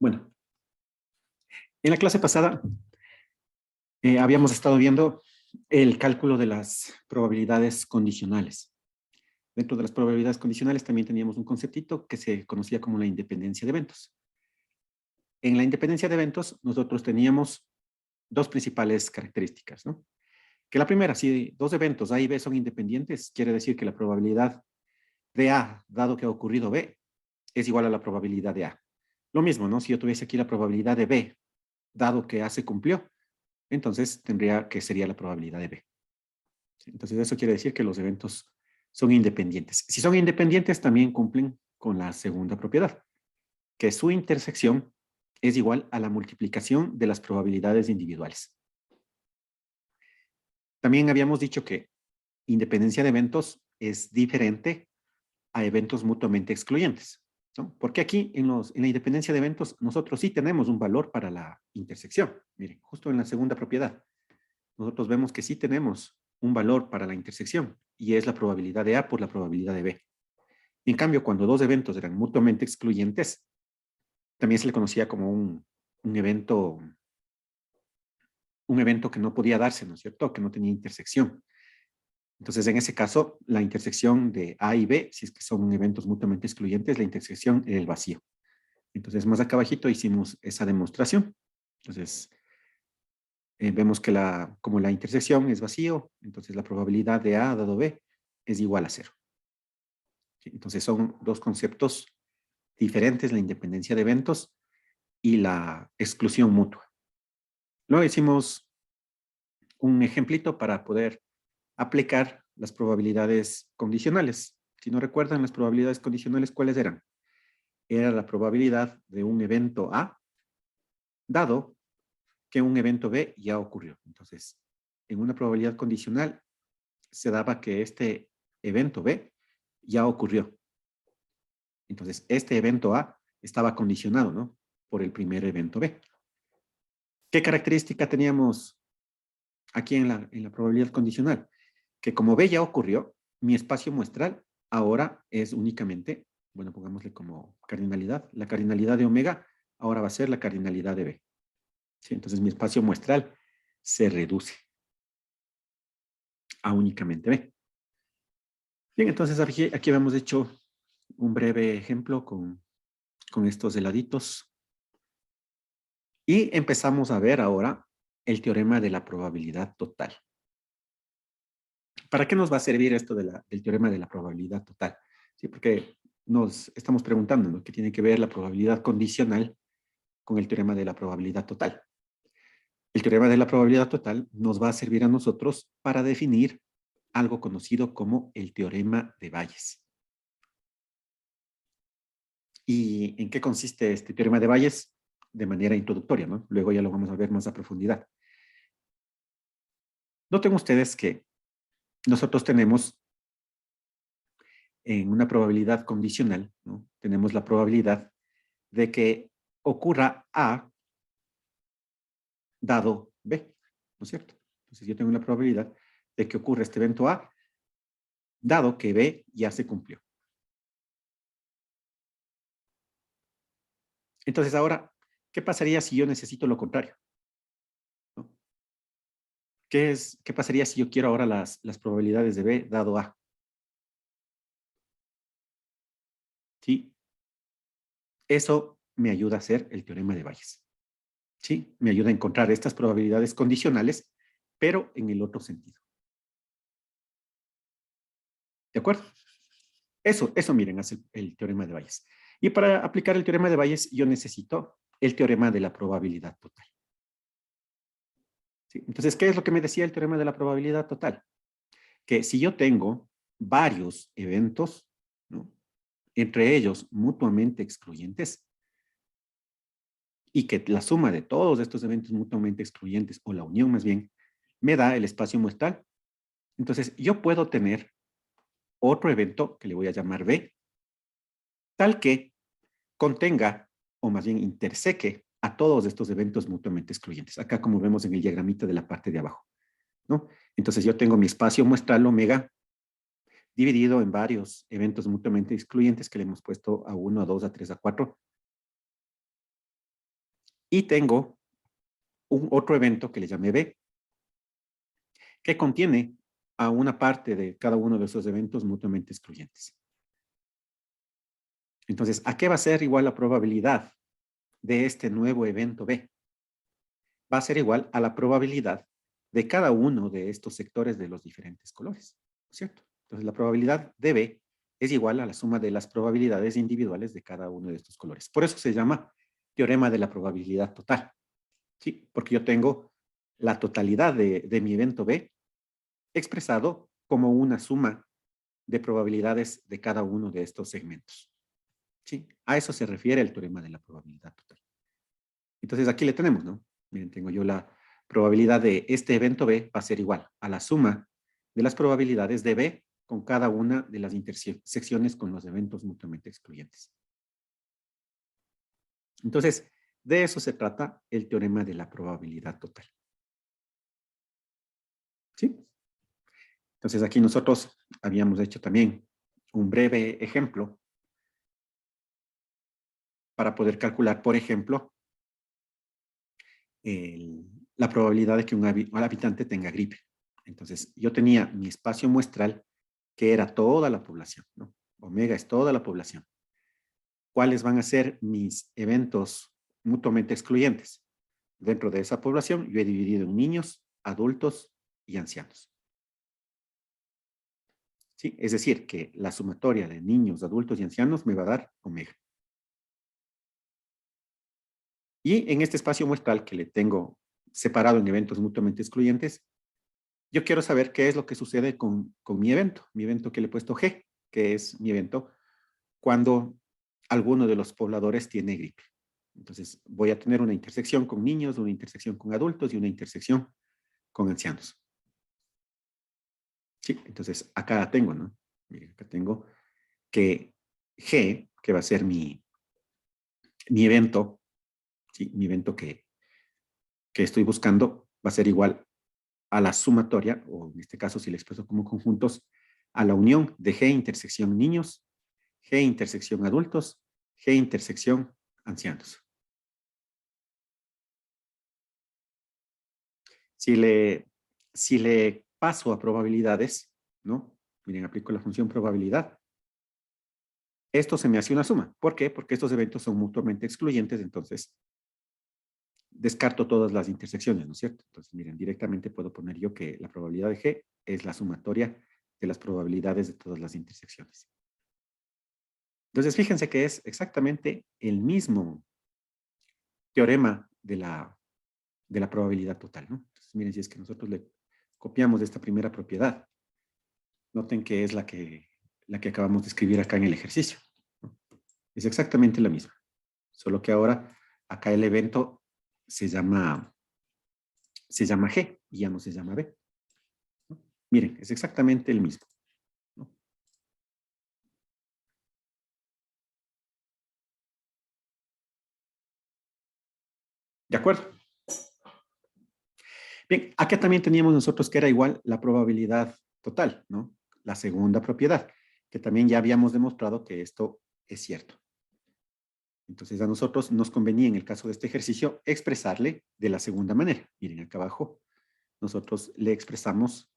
Bueno, en la clase pasada habíamos estado viendo el cálculo de las probabilidades condicionales. Dentro de las probabilidades condicionales también teníamos un conceptito que se conocía como la independencia de eventos. En la independencia de eventos nosotros teníamos dos principales características, ¿no? Que la primera, si dos eventos A y B son independientes, quiere decir que la probabilidad de A, dado que ha ocurrido B, es igual a la probabilidad de A. Lo mismo, ¿no? Si yo tuviese aquí la probabilidad de B, dado que A se cumplió, entonces tendría que sería la probabilidad de B. Entonces eso quiere decir que los eventos son independientes. Si son independientes, también cumplen con la segunda propiedad, que su intersección es igual a la multiplicación de las probabilidades individuales. También habíamos dicho que independencia de eventos es diferente a eventos mutuamente excluyentes, ¿no? Porque aquí en la independencia de eventos nosotros sí tenemos un valor para la intersección. Miren, justo en la segunda propiedad, nosotros vemos que sí tenemos un valor para la intersección y es la probabilidad de A por la probabilidad de B. En cambio, cuando dos eventos eran mutuamente excluyentes, también se le conocía como un evento que no podía darse, ¿no es cierto? Que no tenía intersección. Entonces, en ese caso, la intersección de A y B, si es que son eventos mutuamente excluyentes, la intersección es el vacío. Entonces, más acá abajito hicimos esa demostración. Entonces, vemos que como la intersección es vacío, entonces la probabilidad de A dado B es igual a 0. ¿Sí? Entonces, son dos conceptos diferentes, la independencia de eventos y la exclusión mutua. Luego hicimos un ejemplito para poder aplicar las probabilidades condicionales. Si no recuerdan, las probabilidades condicionales, ¿cuáles eran? Era la probabilidad de un evento A, dado que un evento B ya ocurrió. Entonces, en una probabilidad condicional se daba que este evento B ya ocurrió. Entonces, este evento A estaba condicionado, ¿no? Por el primer evento B. ¿Qué característica teníamos aquí en la probabilidad condicional? Que como B ya ocurrió, mi espacio muestral ahora es únicamente, bueno, pongámosle como cardinalidad. La cardinalidad de omega ahora va a ser la cardinalidad de B. ¿Sí? Entonces mi espacio muestral se reduce a únicamente B. Bien, entonces aquí habíamos hecho un breve ejemplo con estos heladitos. Y empezamos a ver ahora el teorema de la probabilidad total. ¿Para qué nos va a servir esto del teorema de la probabilidad total? ¿Sí? Porque nos estamos preguntando, ¿no? ¿Qué tiene que ver la probabilidad condicional con el teorema de la probabilidad total? El teorema de la probabilidad total nos va a servir a nosotros para definir algo conocido como el teorema de Bayes. ¿Y en qué consiste este teorema de Bayes? De manera introductoria, ¿no? Luego ya lo vamos a ver más a profundidad. Noten ustedes que nosotros tenemos en una probabilidad condicional, ¿no? Tenemos la probabilidad de que ocurra A dado B, ¿no es cierto? Entonces yo tengo la probabilidad de que ocurra este evento A dado que B ya se cumplió. Entonces ahora, ¿qué pasaría si yo necesito lo contrario? ¿No? ¿Qué pasaría si yo quiero ahora las probabilidades de B dado A? ¿Sí? Eso me ayuda a hacer el teorema de Bayes. ¿Sí? Me ayuda a encontrar estas probabilidades condicionales, pero en el otro sentido. ¿De acuerdo? Eso miren, hace el teorema de Bayes. Y para aplicar el teorema de Bayes, yo necesito el teorema de la probabilidad total. ¿Sí? Entonces, ¿qué es lo que me decía el teorema de la probabilidad total? Que si yo tengo varios eventos, ¿no? Entre ellos mutuamente excluyentes, y que la suma de todos estos eventos mutuamente excluyentes, o la unión más bien, me da el espacio muestral. Entonces, yo puedo tener otro evento que le voy a llamar B, tal que contenga, o más bien interseque, a todos estos eventos mutuamente excluyentes. Acá como vemos en el diagramita de la parte de abajo, ¿no? Entonces yo tengo mi espacio muestral omega dividido en varios eventos mutuamente excluyentes que le hemos puesto a 1, a 2, a 3, a 4. Y tengo un otro evento que le llamé B, que contiene a una parte de cada uno de esos eventos mutuamente excluyentes. Entonces, ¿a qué va a ser igual la probabilidad de este nuevo evento B? Va a ser igual a la probabilidad de cada uno de estos sectores de los diferentes colores, ¿no es cierto? Entonces, la probabilidad de B es igual a la suma de las probabilidades individuales de cada uno de estos colores. Por eso se llama teorema de la probabilidad total, ¿sí? Porque yo tengo la totalidad de mi evento B expresado como una suma de probabilidades de cada uno de estos segmentos, ¿sí? A eso se refiere el teorema de la probabilidad total. Entonces, aquí le tenemos, ¿no? Miren, tengo yo la probabilidad de este evento B va a ser igual a la suma de las probabilidades de B con cada una de las intersecciones con los eventos mutuamente excluyentes. Entonces, de eso se trata el teorema de la probabilidad total. ¿Sí? Entonces, aquí nosotros habíamos hecho también un breve ejemplo para poder calcular, por ejemplo, la probabilidad de que un habitante tenga gripe. Entonces, yo tenía mi espacio muestral, que era toda la población, ¿no? Omega es toda la población. ¿Cuáles van a ser mis eventos mutuamente excluyentes? Dentro de esa población, yo he dividido en niños, adultos y ancianos. ¿Sí? Es decir, que la sumatoria de niños, adultos y ancianos me va a dar omega. Y en este espacio muestral que le tengo separado en eventos mutuamente excluyentes, yo quiero saber qué es lo que sucede con mi evento que le he puesto G, que es mi evento cuando alguno de los pobladores tiene gripe. Entonces, voy a tener una intersección con niños, una intersección con adultos y una intersección con ancianos. Sí, entonces acá tengo, ¿no? Miren, acá tengo que G, que va a ser mi evento, ¿sí? Mi evento que estoy buscando, va a ser igual a la sumatoria, o en este caso, si le expreso como conjuntos, a la unión de G intersección niños, G intersección adultos, G intersección ancianos. Si le, si le paso a probabilidades, ¿no? Miren, aplico la función probabilidad. Esto se me hace una suma. ¿Por qué? Porque estos eventos son mutuamente excluyentes, entonces descarto todas las intersecciones, ¿no es cierto? Entonces, miren, directamente puedo poner yo que la probabilidad de G es la sumatoria de las probabilidades de todas las intersecciones. Entonces, fíjense que es exactamente el mismo teorema de la probabilidad total, ¿no? Entonces, miren, si es que nosotros le copiamos esta primera propiedad, noten que es la que acabamos de escribir acá en el ejercicio, ¿no? Es exactamente la misma, solo que ahora acá el evento se llama G y ya no se llama B, ¿no? Miren, es exactamente el mismo, ¿no? ¿De acuerdo? Bien, acá también teníamos nosotros que era igual la probabilidad total, ¿no? La segunda propiedad, que también ya habíamos demostrado que esto es cierto. Entonces a nosotros nos convenía en el caso de este ejercicio expresarle de la segunda manera. Miren acá abajo, nosotros le expresamos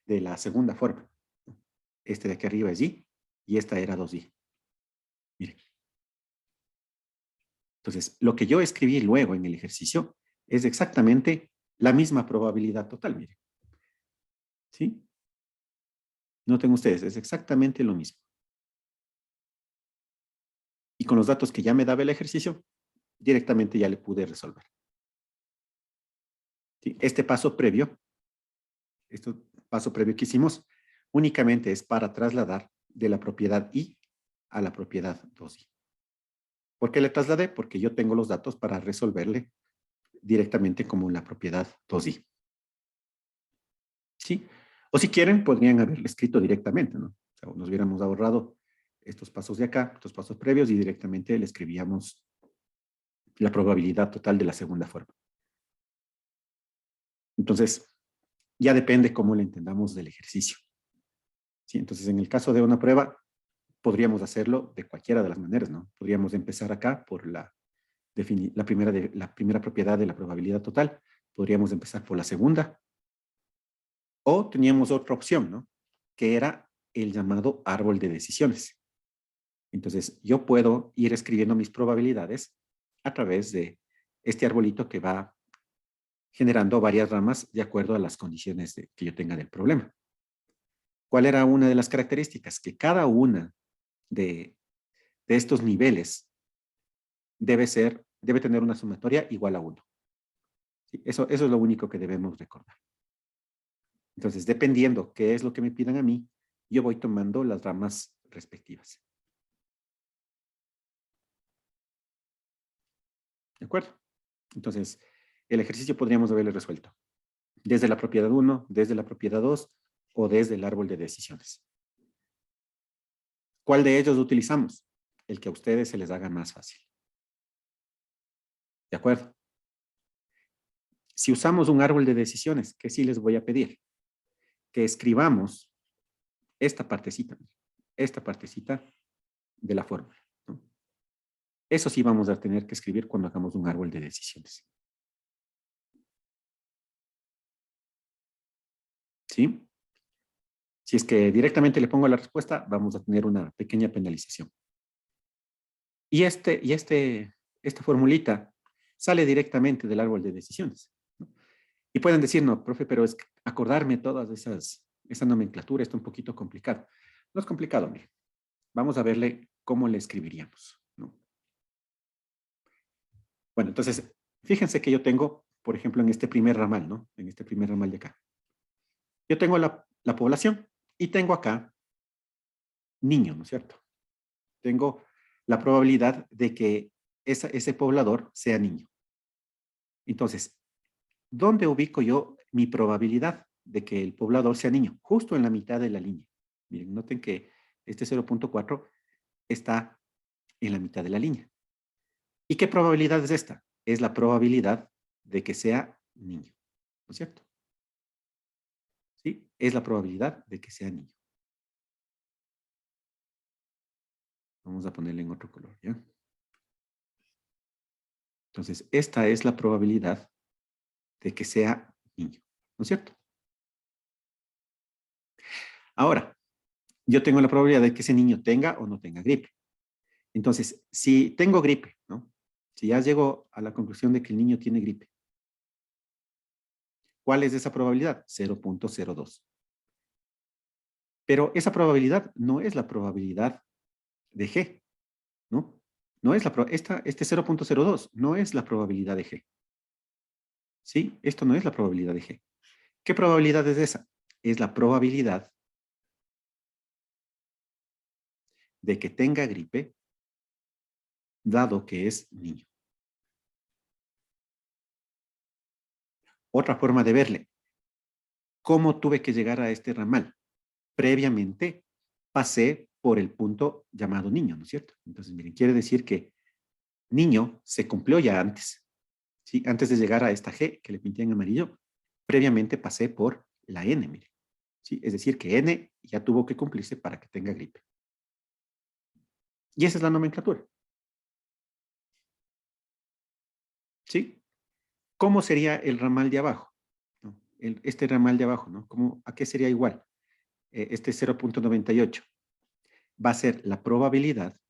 de la segunda forma. Este de aquí arriba es y esta era 2i. Miren. Entonces, lo que yo escribí luego en el ejercicio es exactamente la misma probabilidad total, miren. ¿Sí? Noten ustedes, es exactamente lo mismo. Y con los datos que ya me daba el ejercicio, directamente ya le pude resolver. ¿Sí? Este paso previo que hicimos, únicamente es para trasladar de la propiedad I a la propiedad 2i. ¿Por qué le trasladé? Porque yo tengo los datos para resolverle directamente como la propiedad 2i. ¿Sí? O si quieren, podrían haberle escrito directamente, ¿no? O sea, nos hubiéramos ahorrado estos pasos de acá, estos pasos previos, y directamente le escribíamos la probabilidad total de la segunda forma. Entonces, ya depende cómo le entendamos del ejercicio. ¿Sí? Entonces, en el caso de una prueba, podríamos hacerlo de cualquiera de las maneras, ¿no? Podríamos empezar acá por la primera propiedad de la probabilidad total. Podríamos empezar por la segunda. O teníamos otra opción, ¿no? Que era el llamado árbol de decisiones. Entonces, yo puedo ir escribiendo mis probabilidades a través de este arbolito que va generando varias ramas de acuerdo a las condiciones que yo tenga del problema. ¿Cuál era una de las características? Que cada una de estos niveles debe tener una sumatoria igual a 1. ¿Sí? Eso es lo único que debemos recordar. Entonces, dependiendo qué es lo que me pidan a mí, yo voy tomando las ramas respectivas. ¿De acuerdo? Entonces, el ejercicio podríamos haberlo resuelto desde la propiedad 1, desde la propiedad 2 o desde el árbol de decisiones. ¿Cuál de ellos utilizamos? El que a ustedes se les haga más fácil. ¿De acuerdo? Si usamos un árbol de decisiones, ¿qué sí les voy a pedir? Que escribamos esta partecita de la fórmula, ¿no? Eso sí vamos a tener que escribir cuando hagamos un árbol de decisiones. ¿Sí? Si es que directamente le pongo la respuesta, vamos a tener una pequeña penalización. Y esta formulita sale directamente del árbol de decisiones, ¿no? Y pueden decir, no, profe, pero es que acordarme todas esa nomenclatura está un poquito complicado. No es complicado, mire. Vamos a verle cómo le escribiríamos, ¿no? Bueno, entonces, fíjense que yo tengo, por ejemplo, en este primer ramal, ¿no? En este primer ramal de acá. Yo tengo la población y tengo acá niño, ¿no es cierto? Tengo la probabilidad de que ese poblador sea niño. Entonces, ¿dónde ubico yo mi probabilidad de que el poblador sea niño? Justo en la mitad de la línea. Miren, noten que este 0.4 está en la mitad de la línea. ¿Y qué probabilidad es esta? Es la probabilidad de que sea niño, ¿no es cierto? ¿Sí? Es la probabilidad de que sea niño. Vamos a ponerle en otro color, ¿ya? Entonces, esta es la probabilidad de que sea niño, ¿no es cierto? Ahora, yo tengo la probabilidad de que ese niño tenga o no tenga gripe. Entonces, si tengo gripe, ¿no? Si ya llego a la conclusión de que el niño tiene gripe, ¿cuál es esa probabilidad? 0.02. Pero esa probabilidad no es la probabilidad de G, ¿no? No es este 0.02 no es la probabilidad de G. ¿Sí? Esto no es la probabilidad de G. ¿Qué probabilidad es esa? Es la probabilidad de que tenga gripe, dado que es niño. Otra forma de verle. ¿Cómo tuve que llegar a este ramal? Previamente pasé por el punto llamado niño, ¿no es cierto? Entonces, miren, quiere decir que niño se cumplió ya antes. ¿Sí? Antes de llegar a esta G que le pinté en amarillo, previamente pasé por la N, miren. ¿Sí? Es decir, que N ya tuvo que cumplirse para que tenga gripe. Y esa es la nomenclatura. ¿Sí? ¿Cómo sería el ramal de abajo? ¿No? Este ramal de abajo, ¿no? ¿A qué sería igual? Este 0.98 va a ser la probabilidad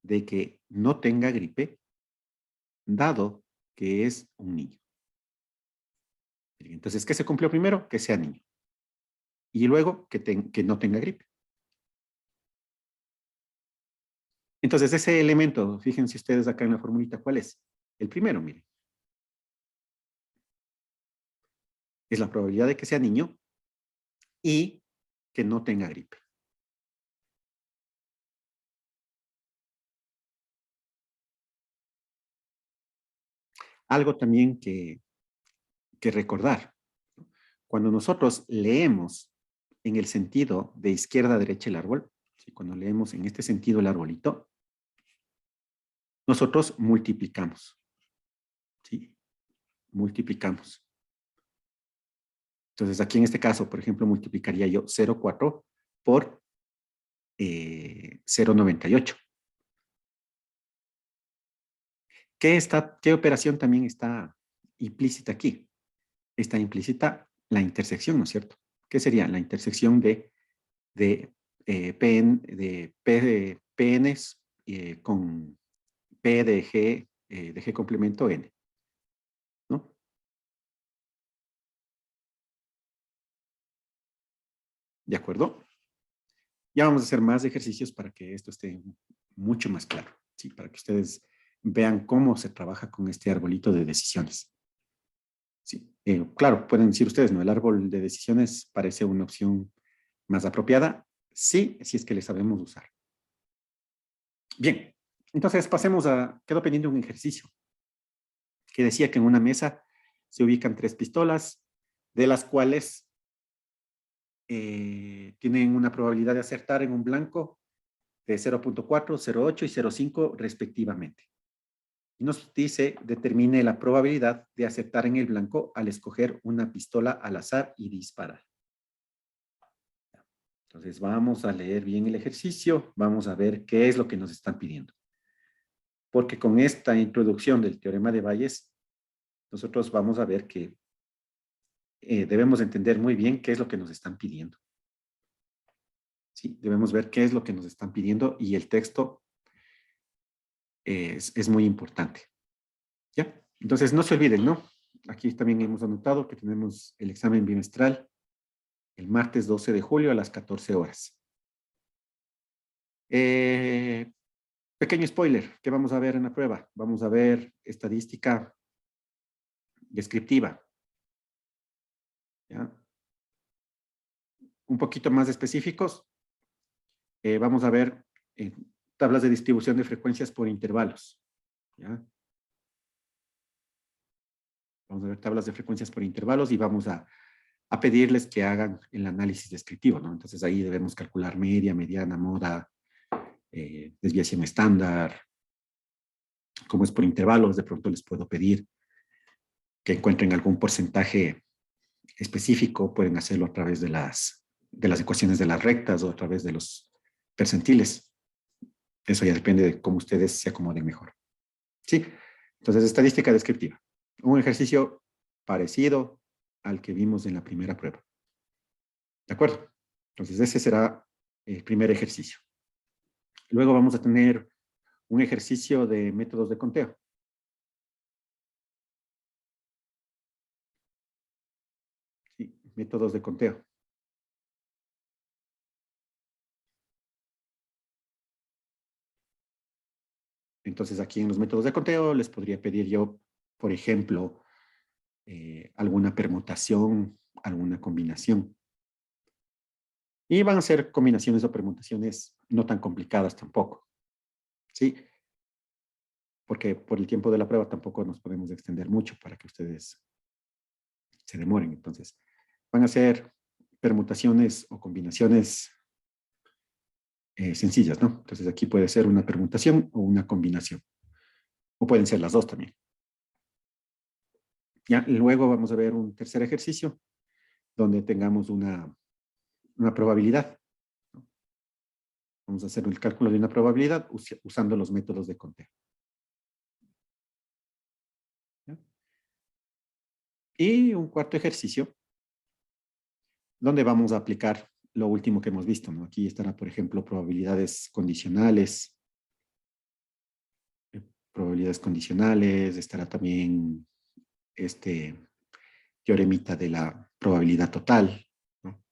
de que no tenga gripe, dado que es un niño. Entonces, ¿qué se cumplió primero? Que sea niño. Y luego que no tenga gripe. Entonces, ese elemento, fíjense ustedes acá en la formulita, ¿cuál es? El primero, miren. Es la probabilidad de que sea niño y que no tenga gripe. Algo también que recordar. Cuando nosotros leemos en el sentido de izquierda a derecha el árbol, ¿sí? Cuando leemos en este sentido el arbolito, nosotros multiplicamos. ¿Sí? Multiplicamos. Entonces, aquí en este caso, por ejemplo, multiplicaría yo 0.4 por 0.98. ¿Qué operación también está implícita aquí? Está implícita la intersección, ¿no es cierto? ¿Qué sería la intersección de P de PNs con P de G complemento N, ¿no? ¿De acuerdo? Ya vamos a hacer más ejercicios para que esto esté mucho más claro, ¿sí? Para que ustedes vean cómo se trabaja con este arbolito de decisiones. Sí, claro, pueden decir ustedes, ¿no? El árbol de decisiones parece una opción más apropiada. Sí, si es que le sabemos usar. Bien, entonces pasemos quedó pendiente un ejercicio que decía que en una mesa se ubican 3 pistolas, de las cuales tienen una probabilidad de acertar en un blanco de 0.4, 0.8 y 0.5 respectivamente. Y nos dice, determine la probabilidad de acertar en el blanco al escoger una pistola al azar y disparar. Entonces vamos a leer bien el ejercicio, vamos a ver qué es lo que nos están pidiendo. Porque con esta introducción del teorema de Bayes, nosotros vamos a ver que debemos entender muy bien qué es lo que nos están pidiendo. Sí, debemos ver qué es lo que nos están pidiendo y el texto es muy importante. ¿Ya? Entonces no se olviden, ¿no? Aquí también hemos anotado que tenemos el examen bimestral el martes 12 de julio a las 14 horas. Pequeño spoiler, ¿qué vamos a ver en la prueba? Vamos a ver estadística descriptiva. ¿Ya? Un poquito más específicos, vamos a ver tablas de distribución de frecuencias por intervalos. ¿Ya? Vamos a ver tablas de frecuencias por intervalos y vamos a pedirles que hagan el análisis descriptivo, ¿no? Entonces ahí debemos calcular media, mediana, moda, desviación estándar. Como es por intervalos, de pronto les puedo pedir que encuentren algún porcentaje específico, pueden hacerlo a través de las ecuaciones de las rectas o a través de los percentiles. Eso ya depende de cómo ustedes se acomoden mejor. ¿Sí? Entonces, estadística descriptiva. Un ejercicio parecido al que vimos en la primera prueba. ¿De acuerdo? Entonces, ese será el primer ejercicio. Luego vamos a tener un ejercicio de métodos de conteo. Sí, métodos de conteo. Entonces, aquí en los métodos de conteo les podría pedir yo, por ejemplo, alguna permutación, alguna combinación. Y van a ser combinaciones o permutaciones no tan complicadas tampoco. ¿Sí? Porque por el tiempo de la prueba tampoco nos podemos extender mucho para que ustedes se demoren. Entonces, van a ser permutaciones o combinaciones sencillas, ¿no? Entonces, aquí puede ser una permutación o una combinación. O pueden ser las dos también. Ya, luego vamos a ver un tercer ejercicio donde tengamos una probabilidad. Vamos a hacer el cálculo de una probabilidad usando los métodos de conteo. ¿Ya? Y un cuarto ejercicio donde vamos a aplicar lo último que hemos visto, ¿no? Aquí estará, por ejemplo, probabilidades condicionales. Probabilidades condicionales, estará también este teoremita de la probabilidad total, ¿no?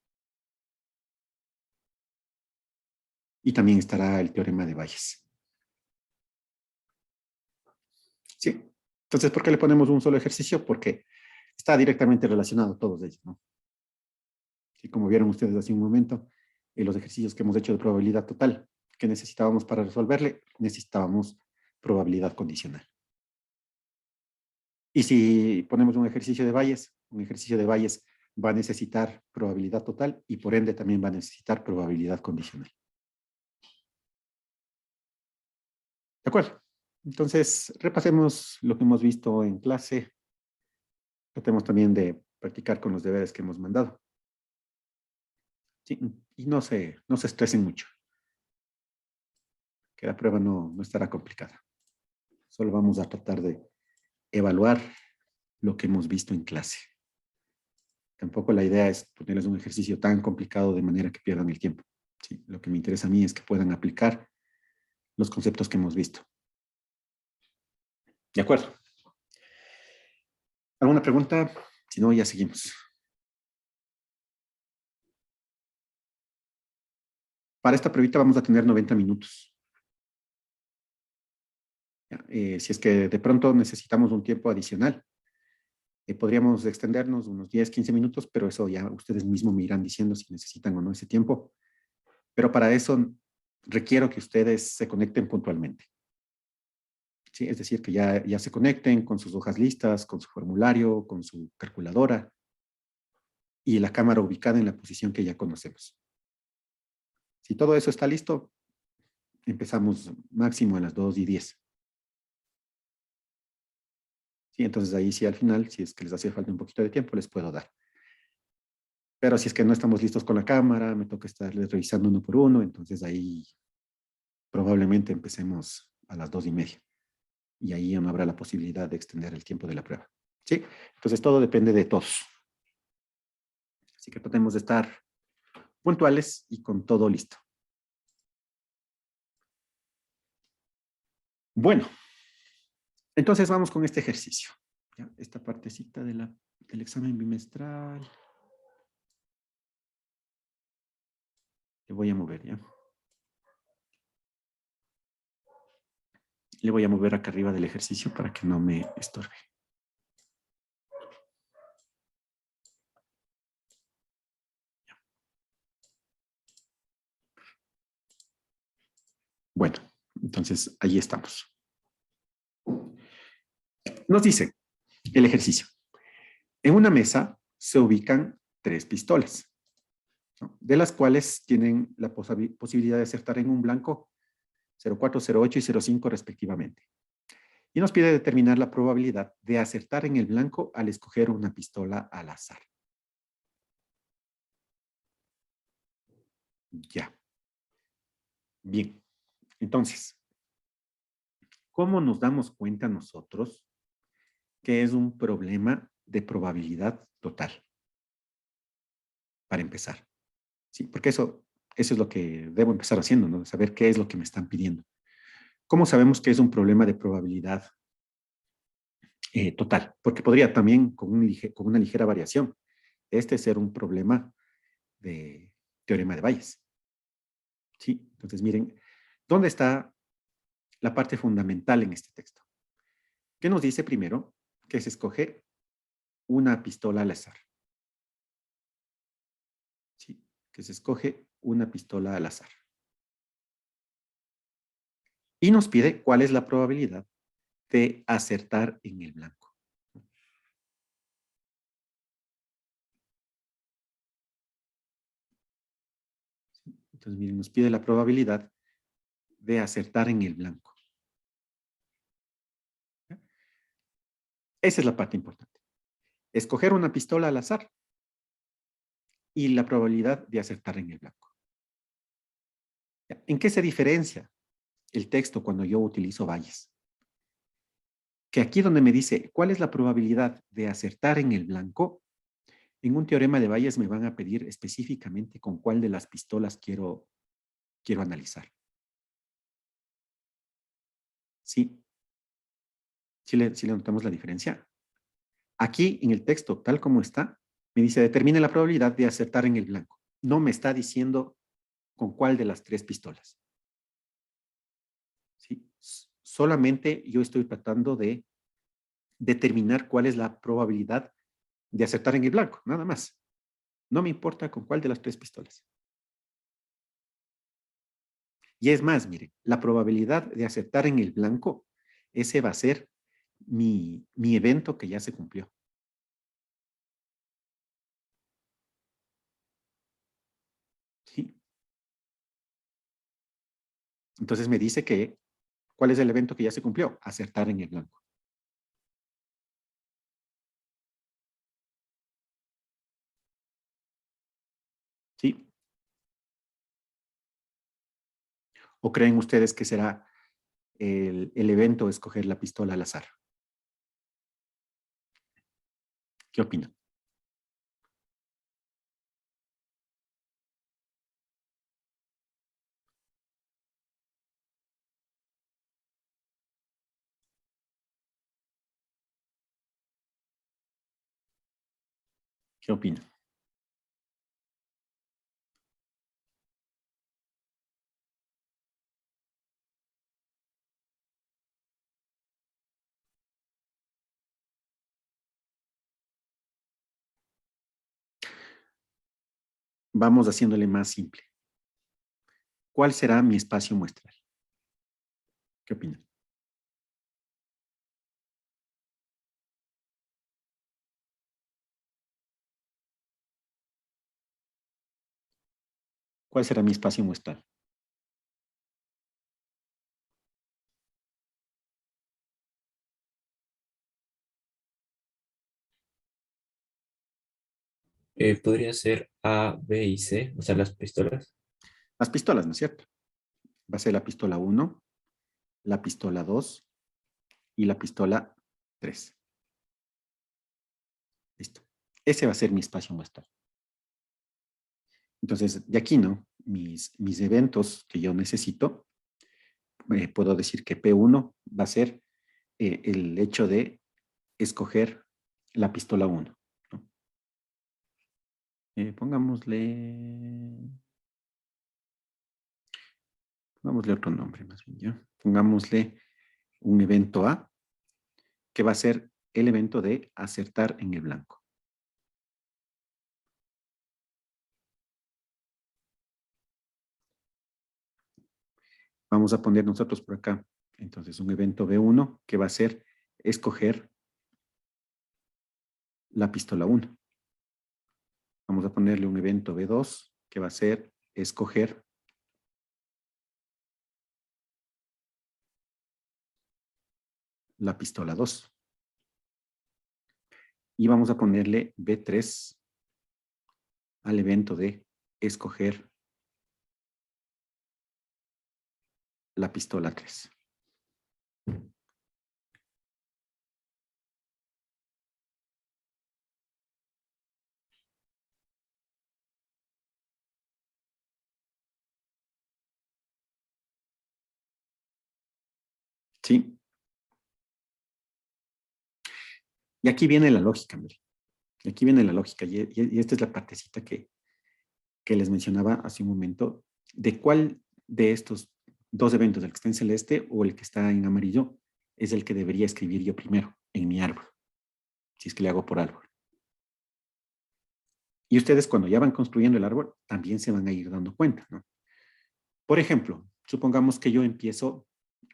Y también estará el teorema de Bayes. ¿Sí? Entonces, ¿por qué le ponemos un solo ejercicio? Porque está directamente relacionado todos ellos, ¿no? Y como vieron ustedes hace un momento, los ejercicios que hemos hecho de probabilidad total, que necesitábamos para resolverle, necesitábamos probabilidad condicional. Y si ponemos un ejercicio de Bayes va a necesitar probabilidad total y por ende también va a necesitar probabilidad condicional. ¿De acuerdo? Entonces, repasemos lo que hemos visto en clase. Tratemos también de practicar con los deberes que hemos mandado. Sí, y no se estresen mucho, que la prueba no estará complicada. Solo vamos a tratar de evaluar lo que hemos visto en clase. Tampoco la idea es ponerles un ejercicio tan complicado de manera que pierdan el tiempo. Sí, lo que me interesa a mí es que puedan aplicar los conceptos que hemos visto. ¿De acuerdo? ¿Alguna pregunta? Si no, ya seguimos. Para esta pruebita vamos a tener 90 minutos. Si es que de pronto necesitamos un tiempo adicional, podríamos extendernos unos 10, 15 minutos, pero eso ya ustedes mismos me irán diciendo si necesitan o no ese tiempo. Pero para eso requiero que ustedes se conecten puntualmente. ¿Sí? Es decir, que ya se conecten con sus hojas listas, con su formulario, con su calculadora y la cámara ubicada en la posición que ya conocemos. Si todo eso está listo, empezamos máximo a las 2:10. ¿Sí? Entonces ahí sí al final, si es que les hace falta un poquito de tiempo, les puedo dar. Pero si es que no estamos listos con la cámara, me toca estarles revisando uno por uno, entonces ahí probablemente empecemos a las 2:30. Y ahí ya no habrá la posibilidad de extender el tiempo de la prueba. ¿Sí? Entonces todo depende de todos. Así que tratemos de estar puntuales y con todo listo. Bueno, entonces vamos con este ejercicio. ¿Ya? Esta partecita del examen bimestral. Le voy a mover, ¿ya? Le voy a mover acá arriba del ejercicio para que no me estorbe. Bueno, entonces ahí estamos. Nos dice el ejercicio. En una mesa se ubican 3 pistolas, ¿no? De las cuales tienen la posibilidad de acertar en un blanco 04, 08 y 05 respectivamente. Y nos pide determinar la probabilidad de acertar en el blanco al escoger una pistola al azar. Ya. Bien. Entonces, ¿cómo nos damos cuenta nosotros que es un problema de probabilidad total? Para empezar. ¿Sí? Porque eso es lo que debo empezar haciendo, ¿no? Saber qué es lo que me están pidiendo. ¿Cómo sabemos que es un problema de probabilidad total? Porque podría también, con una ligera variación, ser un problema de teorema de Bayes. ¿Sí? Entonces, miren, ¿dónde está la parte fundamental en este texto? ¿Qué nos dice primero? Que se escoge una pistola al azar. ¿Sí? Que se escoge una pistola al azar. Y nos pide cuál es la probabilidad de acertar en el blanco. Entonces, miren, nos pide la probabilidad de acertar en el blanco. ¿Ya? Esa es la parte importante. Escoger una pistola al azar y la probabilidad de acertar en el blanco. ¿Ya? ¿En qué se diferencia el texto cuando yo utilizo Bayes? Que aquí donde me dice cuál es la probabilidad de acertar en el blanco, en un teorema de Bayes me van a pedir específicamente con cuál de las pistolas quiero analizar. ¿Sí? ¿Sí le notamos la diferencia? Aquí en el texto, tal como está, me dice determine la probabilidad de acertar en el blanco. No me está diciendo con cuál de las 3 pistolas. ¿Sí? Solamente yo estoy tratando de determinar cuál es la probabilidad de acertar en el blanco, nada más. No me importa con cuál de las 3 pistolas. Y es más, miren, la probabilidad de acertar en el blanco, ese va a ser mi evento que ya se cumplió. ¿Sí? Entonces me dice que, ¿cuál es el evento que ya se cumplió? Acertar en el blanco. ¿Sí? ¿O creen ustedes que será el evento escoger la pistola al azar. ¿Qué opina? ¿Qué opina? Vamos haciéndole más simple. ¿Cuál será mi espacio muestral? ¿Qué opina? ¿Cuál será mi espacio muestral? Podría ser A, B y C, o sea, las pistolas. Las pistolas, ¿no es cierto? Va a ser la pistola 1, la pistola 2 y la pistola 3. Listo. Ese va a ser mi espacio muestral. Entonces, de aquí, ¿no? Mis eventos que yo necesito, puedo decir que P1 va a ser el hecho de escoger la pistola 1, ¿no? Pongámosle otro nombre más bien, ¿ya? Pongámosle un evento A, que va a ser el evento de acertar en el blanco. Vamos a poner nosotros por acá, entonces, un evento B1, que va a ser escoger la pistola 1. Vamos a ponerle un evento B2, que va a ser escoger la pistola 2. Y vamos a ponerle B3 al evento de escoger la pistola 3. ¿Sí? Y aquí viene la lógica, mire. Y aquí viene la lógica. Y esta es la partecita que les mencionaba hace un momento. ¿De cuál de estos dos eventos, el que está en celeste o el que está en amarillo, es el que debería escribir yo primero en mi árbol? Si es que le hago por árbol. Y ustedes cuando ya van construyendo el árbol, también se van a ir dando cuenta, ¿no? Por ejemplo, supongamos que yo empiezo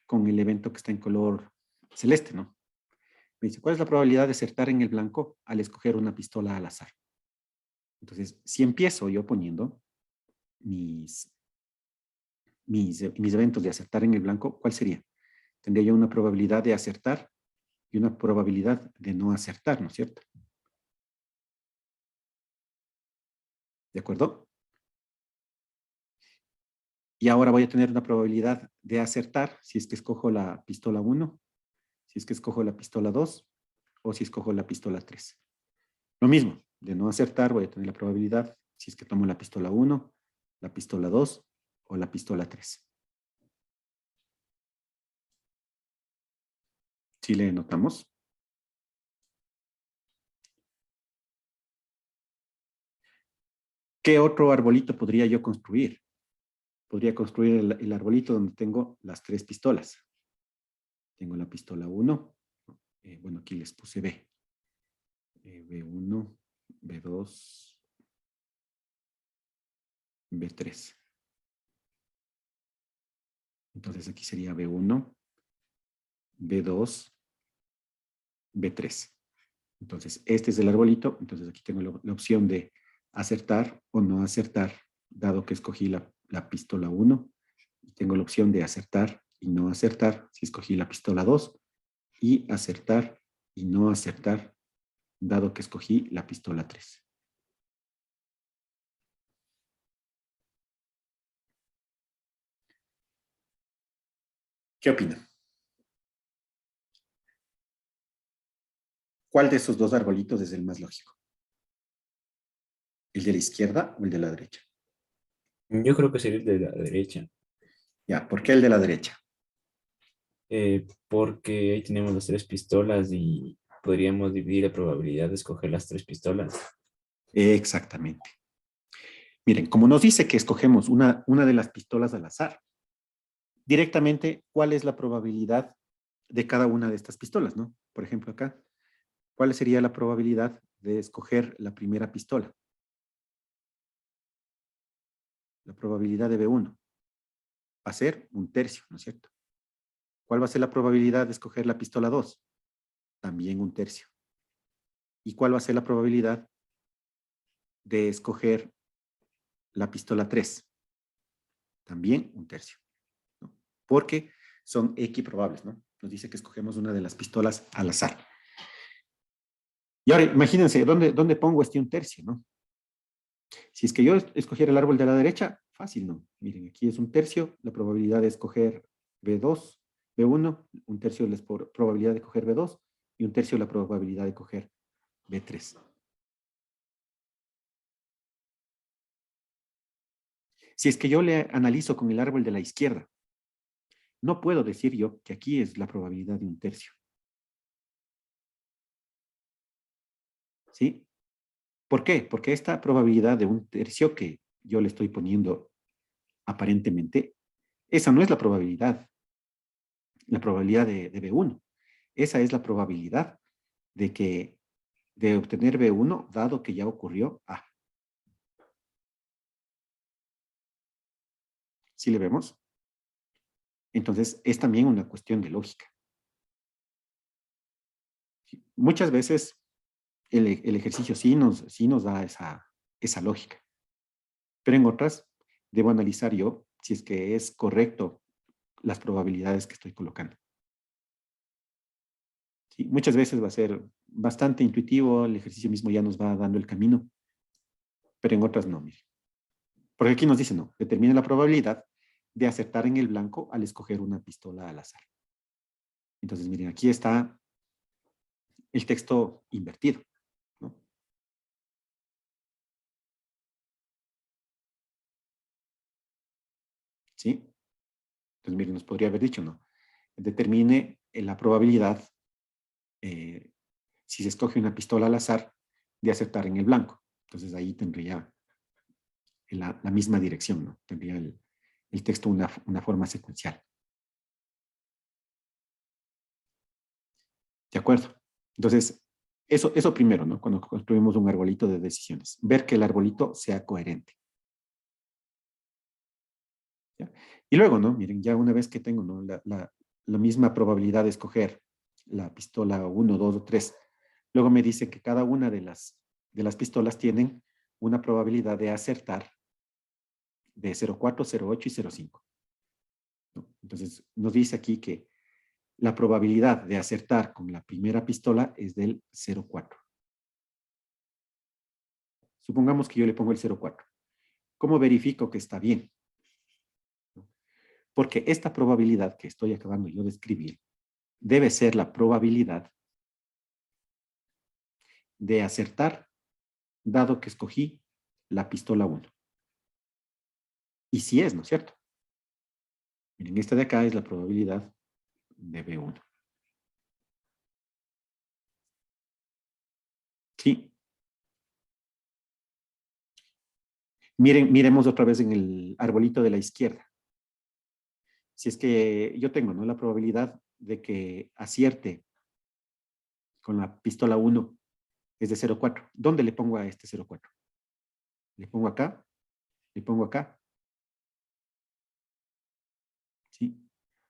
con el evento que está en color celeste, ¿no? Me dice, ¿cuál es la probabilidad de acertar en el blanco al escoger una pistola al azar? Entonces, si empiezo yo poniendo mis, mis eventos de acertar en el blanco, ¿cuál sería? Tendría yo una probabilidad de acertar y una probabilidad de no acertar, ¿no es cierto? ¿De acuerdo? Y ahora voy a tener una probabilidad de acertar si es que escojo la pistola 1, si es que escojo la pistola 2 o si escojo la pistola 3. Lo mismo, de no acertar voy a tener la probabilidad si es que tomo la pistola 1, la pistola 2 o la pistola 3. ¿Sí le notamos? ¿Qué otro arbolito podría yo construir? Podría construir el arbolito donde tengo las tres pistolas. Tengo la pistola 1, bueno, aquí les puse B. B1, B2, B3. Entonces aquí sería B1, B2, B3. Entonces este es el arbolito. Entonces aquí tengo la opción de acertar o no acertar, dado que escogí la pistola 1. Tengo la opción de acertar y no acertar si escogí la pistola 2 y acertar y no acertar, dado que escogí la pistola 3. ¿Qué opina? ¿Cuál de esos dos arbolitos es el más lógico? ¿El de la izquierda o el de la derecha? Yo creo que sería el de la derecha, Ya, ¿por qué el de la derecha? porque ahí tenemos las tres pistolas y podríamos dividir la probabilidad de escoger las tres pistolas. Exactamente. Miren, como nos dice que escogemos una de las pistolas al azar, directamente, ¿cuál es la probabilidad de cada una de estas pistolas, no? Por ejemplo, acá, ¿cuál sería la probabilidad de escoger la primera pistola? La probabilidad de B1 va a ser un tercio, ¿no es cierto? ¿Cuál va a ser la probabilidad de escoger la pistola 2? También un tercio. ¿Y cuál va a ser la probabilidad de escoger la pistola 3? También un tercio, ¿no? Porque son equiprobables, ¿no? Nos dice que escogemos una de las pistolas al azar. Y ahora, imagínense, ¿dónde pongo este un tercio, no? Si es que yo escogiera el árbol de la derecha, fácil, ¿no? Miren, aquí es un tercio, la probabilidad de escoger B2, B1, un tercio de la probabilidad de coger B2 y un tercio de la probabilidad de coger B3. Si es que yo le analizo con el árbol de la izquierda, no puedo decir yo que aquí es la probabilidad de un tercio. ¿Sí? ¿Por qué? Porque esta probabilidad de un tercio que yo le estoy poniendo aparentemente, esa no es la probabilidad de B1. Esa es la probabilidad de obtener B1 dado que ya ocurrió A. ¿Sí le vemos? Entonces, es también una cuestión de lógica. Muchas veces el ejercicio sí nos da esa lógica, pero en otras debo analizar yo si es que es correcto las probabilidades que estoy colocando. Sí, muchas veces va a ser bastante intuitivo, el ejercicio mismo ya nos va dando el camino, pero en otras no, mire. Porque aquí nos dice, no, determina la probabilidad de acertar en el blanco al escoger una pistola al azar. Entonces, miren, aquí está el texto invertido, ¿no? ¿Sí? Entonces, miren, nos podría haber dicho, ¿no? Determine la probabilidad, eh, si se escoge una pistola al azar, de acertar en el blanco. Entonces, ahí tendría la misma dirección, ¿no? Tendría el texto una forma secuencial. ¿De acuerdo? Entonces, eso primero, ¿no? Cuando construimos un arbolito de decisiones, ver que el arbolito sea coherente. ¿Ya? Y luego, ¿no? Miren, ya una vez que tengo, ¿no? La misma probabilidad de escoger la pistola 1, 2 o 3, luego me dice que cada una de las pistolas tienen una probabilidad de acertar de 0,4, 0,8 y 0,5, ¿no? Entonces, nos dice aquí que la probabilidad de acertar con la primera pistola es del 0,4. Supongamos que yo le pongo el 0,4. ¿Cómo verifico que está bien? Porque esta probabilidad que estoy acabando yo de escribir debe ser la probabilidad de acertar, dado que escogí la pistola 1. Y si es, ¿no es cierto? Miren, esta de acá es la probabilidad de B1. Sí. Miremos otra vez en el arbolito de la izquierda. Si es que yo tengo, ¿no?, la probabilidad de que acierte con la pistola 1 es de 0,4. ¿Dónde le pongo a este 0,4? ¿Le pongo acá? ¿Le pongo acá? ¿Sí?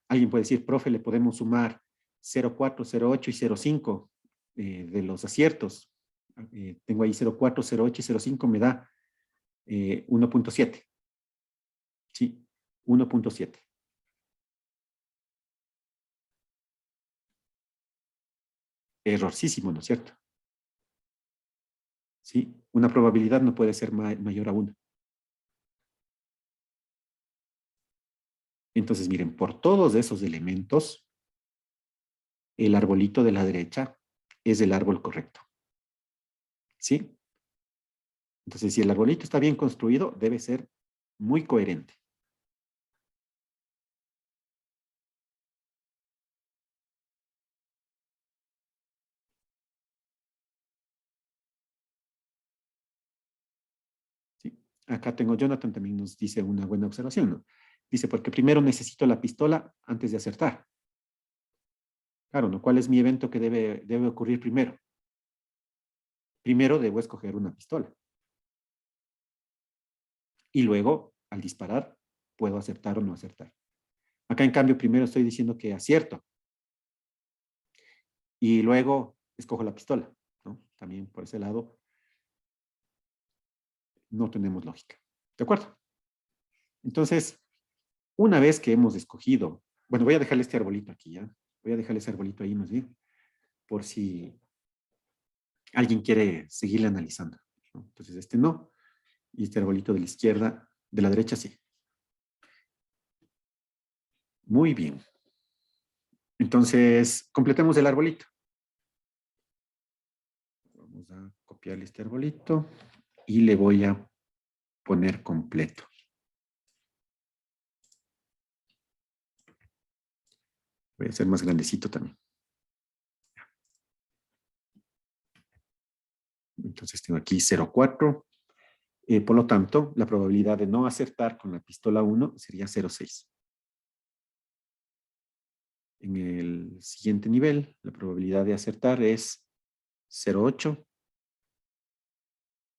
Alguien puede decir, profe, le podemos sumar 0,4, 0,8 y 0,5 de los aciertos. Tengo ahí 0,4, 0,8 y 0,5 me da 1,7. Sí, 1,7. Errorcísimo, ¿no es cierto? Sí, una probabilidad no puede ser mayor a 1. Entonces, miren, por todos esos elementos, el arbolito de la derecha es el árbol correcto. ¿Sí? Entonces, si el arbolito está bien construido, debe ser muy coherente. ¿Sí? Acá tengo Jonathan, también nos dice una buena observación, ¿no? Dice, porque primero necesito la pistola antes de acertar. Claro, ¿no? ¿Cuál es mi evento que debe ocurrir primero? Primero debo escoger una pistola. Y luego, al disparar, puedo acertar o no acertar. Acá, en cambio, primero estoy diciendo que acierto. Y luego escojo la pistola, ¿no? También por ese lado no tenemos lógica. ¿De acuerdo? Entonces, una vez que hemos escogido, bueno, voy a dejarle este arbolito aquí, ¿ya? Voy a dejarle ese arbolito ahí más bien, por si alguien quiere seguirle analizando, ¿no? Entonces, este no, y este arbolito de la izquierda, de la derecha sí. Muy bien. Entonces, completemos el arbolito. Vamos a copiar este arbolito y le voy a poner completo. Voy a hacer más grandecito también. Entonces tengo aquí 0,4. Por lo tanto, la probabilidad de no acertar con la pistola 1 sería 0,6. En el siguiente nivel, la probabilidad de acertar es 0,8.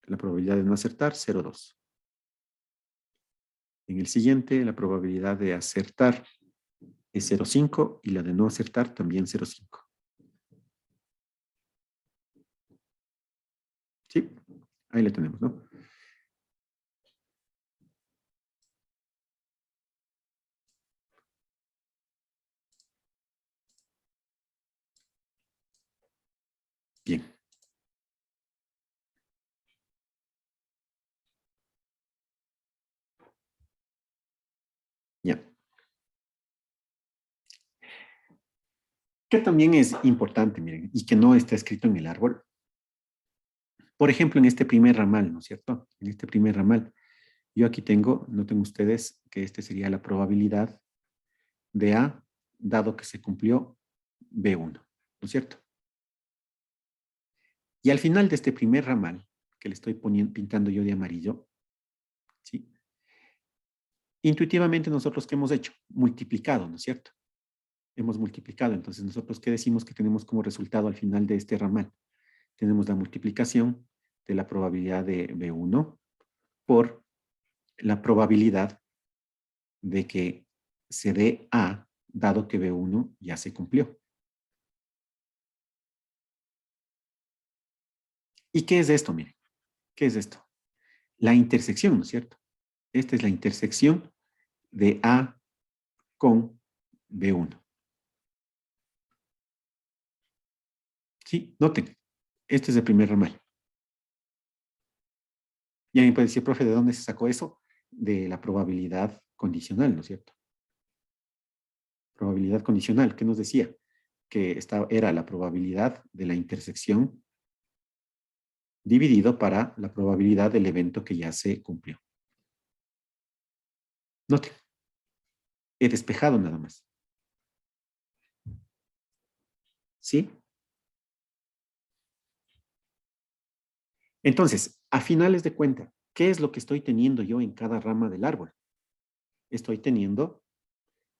La probabilidad de no acertar, 0,2. En el siguiente, la probabilidad de acertar es 0,5 y la de no acertar también 0,5. ¿Sí? Ahí la tenemos, ¿no? Bien. Ya. Que también es importante, miren, y que no está escrito en el árbol. Por ejemplo, en este primer ramal, ¿no es cierto? En este primer ramal, yo aquí tengo, noten ustedes que este sería la probabilidad de A, dado que se cumplió B1, ¿no es cierto? Y al final de este primer ramal, que le estoy pintando yo de amarillo, ¿sí? Intuitivamente nosotros, ¿qué hemos hecho? Multiplicado, ¿no es cierto? Hemos multiplicado. Entonces, nosotros, ¿qué decimos que tenemos como resultado al final de este ramal? Tenemos la multiplicación de la probabilidad de B1 por la probabilidad de que se dé A, dado que B1 ya se cumplió. ¿Y qué es esto? Miren, ¿qué es esto? La intersección, ¿no es cierto? Esta es la intersección de A con B1. ¿Sí? Noten, este es el primer ramal. Y alguien puede decir, profe, ¿de dónde se sacó eso? De la probabilidad condicional, ¿no es cierto? Probabilidad condicional, ¿qué nos decía? Que esta era la probabilidad de la intersección dividido para la probabilidad del evento que ya se cumplió. Noten, he despejado nada más. ¿Sí? Entonces, a finales de cuenta, ¿qué es lo que estoy teniendo yo en cada rama del árbol? Estoy teniendo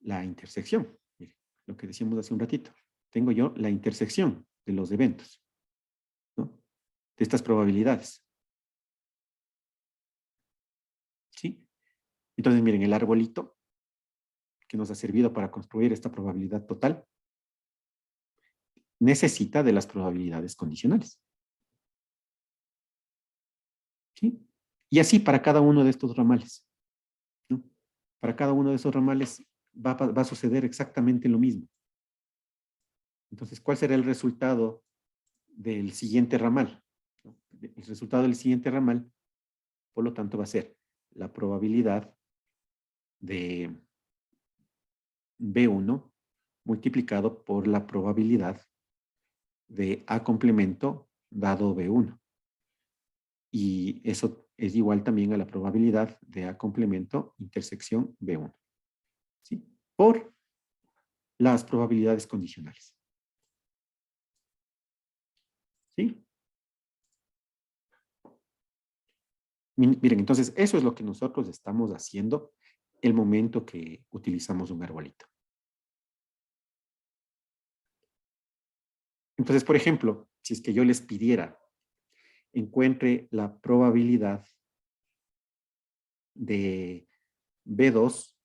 la intersección. Mire, lo que decíamos hace un ratito. Tengo yo la intersección de los eventos, ¿no? De estas probabilidades. ¿Sí? Entonces, miren, el arbolito que nos ha servido para construir esta probabilidad total necesita de las probabilidades condicionales. ¿Sí? Y así para cada uno de estos ramales, ¿no? Para cada uno de esos ramales va a suceder exactamente lo mismo. Entonces, ¿cuál será el resultado del siguiente ramal? ¿No? El resultado del siguiente ramal, por lo tanto, va a ser la probabilidad de B1 multiplicado por la probabilidad de A complemento dado B1. Y eso es igual también a la probabilidad de A complemento intersección B1. ¿Sí? Por las probabilidades condicionales. ¿Sí? Miren, entonces eso es lo que nosotros estamos haciendo el momento que utilizamos un arbolito. Entonces, por ejemplo, si es que yo les pidiera encuentre la probabilidad de B2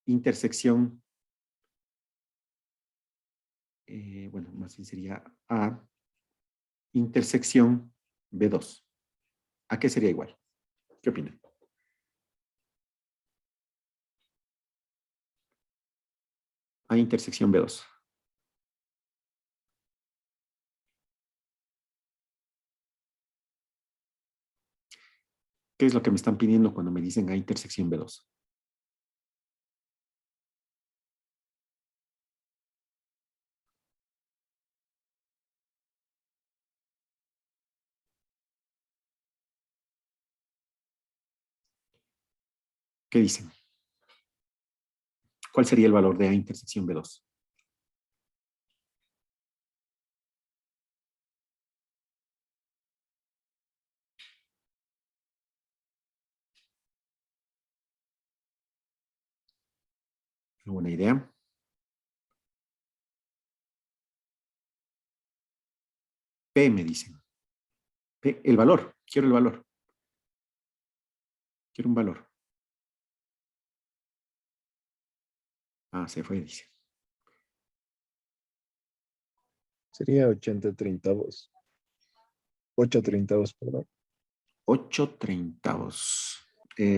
intersección, bueno, más bien sería A intersección B2. ¿A qué sería igual? ¿Qué opinan? A intersección B2. ¿Qué es lo que me están pidiendo cuando me dicen A intersección B2? ¿Qué dicen? ¿Cuál sería el valor de A intersección B2? ¿Alguna idea? P me dicen. P, el valor. Quiero el valor. Quiero un valor. Ah, se fue, dice. Sería 80 treintavos. 8 treintavos, perdón. 8 treintavos.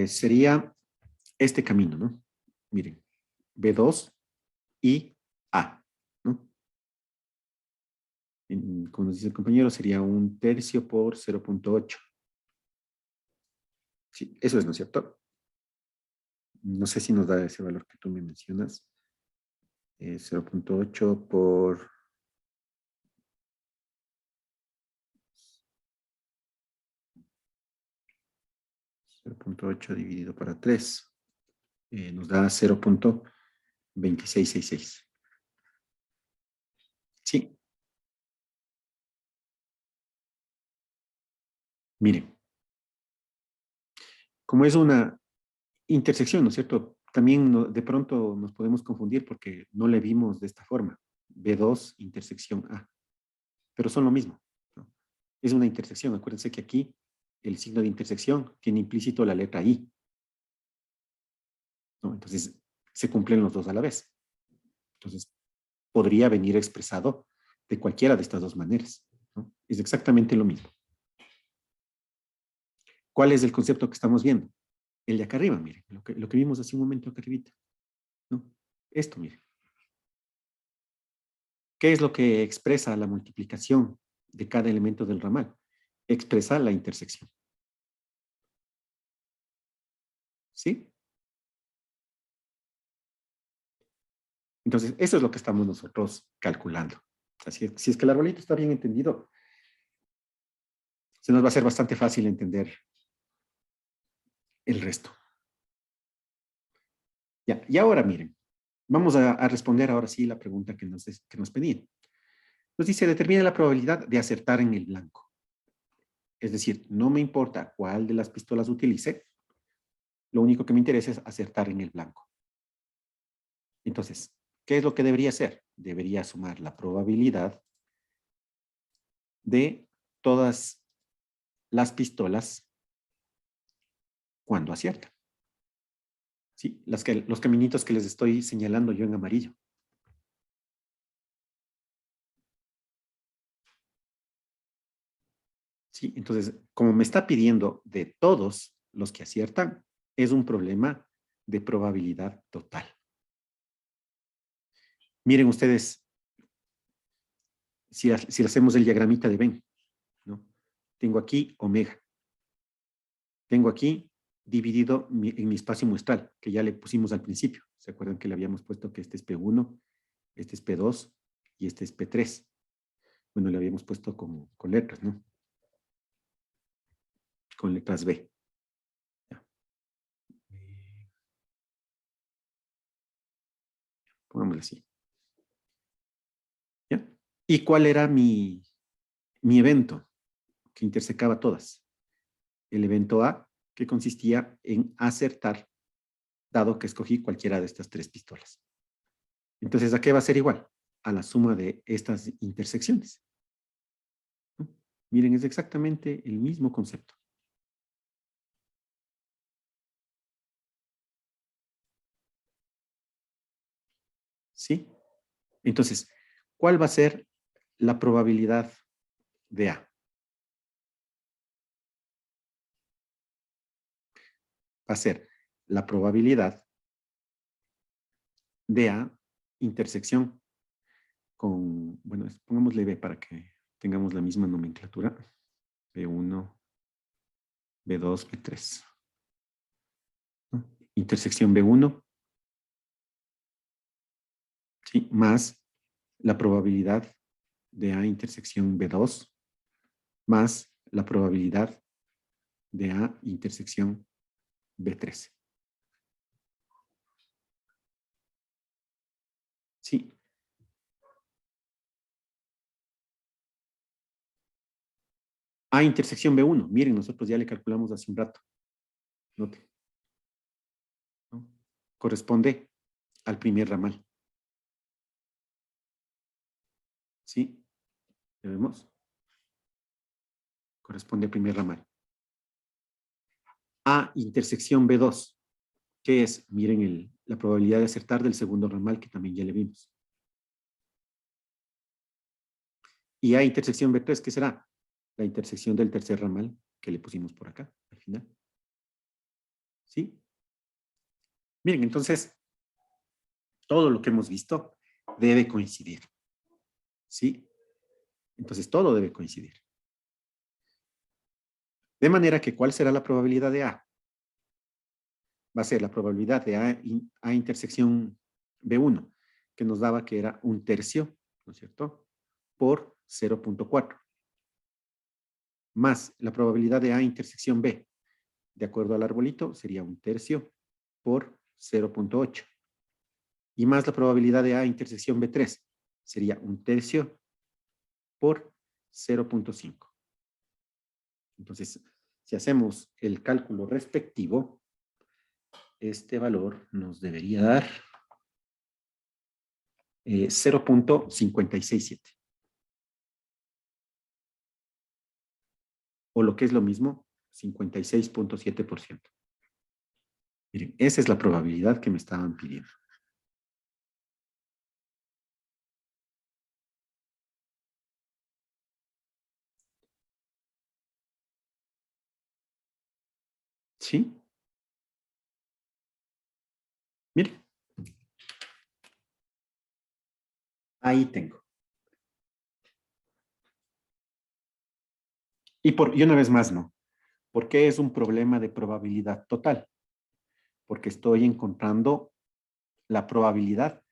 Sería este camino, ¿no? Miren, B2 y A, ¿no? Como nos dice el compañero, sería 1/3 por 0.8. Sí, eso es, ¿no es cierto? No sé si nos da ese valor que tú me mencionas. 0.8 por 0.8 dividido para 3. Nos da 0.2666. Sí. Miren. Como es una intersección, ¿no es cierto? También de pronto nos podemos confundir porque no le vimos de esta forma. B2 intersección A. Pero son lo mismo, ¿no? Es una intersección. Acuérdense que aquí el signo de intersección tiene implícito la letra I, ¿no? Entonces, se cumplen los dos a la vez. Entonces, podría venir expresado de cualquiera de estas dos maneras, ¿no? Es exactamente lo mismo. ¿Cuál es el concepto que estamos viendo? El de acá arriba, miren, lo que vimos hace un momento acá arribita, ¿no? Esto, miren. ¿Qué es lo que expresa la multiplicación de cada elemento del ramal? Expresa la intersección. ¿Sí? Entonces, eso es lo que estamos nosotros calculando. Así es, si es que el arbolito está bien entendido, se nos va a hacer bastante fácil entender el resto. Ya, y ahora miren, vamos a responder ahora sí la pregunta que nos pedían. Nos dice, determina la probabilidad de acertar en el blanco. Es decir, no me importa cuál de las pistolas utilice, lo único que me interesa es acertar en el blanco. Entonces, ¿qué es lo que debería hacer? Debería sumar la probabilidad de todas las pistolas cuando aciertan. ¿Sí? Los caminitos que les estoy señalando yo en amarillo. ¿Sí? Entonces, como me está pidiendo de todos los que aciertan, es un problema de probabilidad total. Miren ustedes, si hacemos el diagramita de Venn, ¿no? Tengo aquí omega. Tengo aquí dividido en mi espacio muestral, que ya le pusimos al principio. ¿Se acuerdan que le habíamos puesto que este es P1, este es P2 y este es P3? Bueno, le habíamos puesto con letras, ¿no? Con letras B. Ya. Pongámoslo así. ¿Ya? ¿Y cuál era mi evento que intersecaba todas? El evento A, que consistía en acertar, dado que escogí cualquiera de estas tres pistolas. Entonces, ¿a qué va a ser igual? A la suma de estas intersecciones. ¿No? Miren, es exactamente el mismo concepto. ¿Sí? Entonces, ¿cuál va a ser la probabilidad de A? Va a ser la probabilidad de A intersección con, bueno, pongámosle B para que tengamos la misma nomenclatura. B1, B2, B3. ¿No? Intersección B1, ¿sí? Más la probabilidad de A intersección B2, más la probabilidad de A intersección B3. Sí. A intersección B1. Miren, nosotros ya le calculamos hace un rato. Note. ¿No? Corresponde al primer ramal. ¿Sí? ¿Ya vemos? Corresponde al primer ramal. A intersección B2. ¿Qué es? Miren la probabilidad de acertar del segundo ramal que también ya le vimos. Y A intersección B3, ¿qué será? La intersección del tercer ramal que le pusimos por acá, al final. ¿Sí? Miren, entonces, todo lo que hemos visto debe coincidir. ¿Sí? Entonces, todo debe coincidir. De manera que, ¿cuál será la probabilidad de A? Va a ser la probabilidad de A intersección B1, que nos daba que era 1/3, ¿no es cierto? Por 0.4. Más la probabilidad de A intersección B, de acuerdo al arbolito, sería 1/3 por 0.8. Y más la probabilidad de A intersección B3, sería 1/3 por 0.5. Entonces, si hacemos el cálculo respectivo, este valor nos debería dar 0.567. O lo que es lo mismo, 56.7%. Miren, esa es la probabilidad que me estaban pidiendo. ¿Sí? Miren. Ahí tengo. Y una vez más, no. ¿Por qué es un problema de probabilidad total? Porque estoy encontrando la probabilidad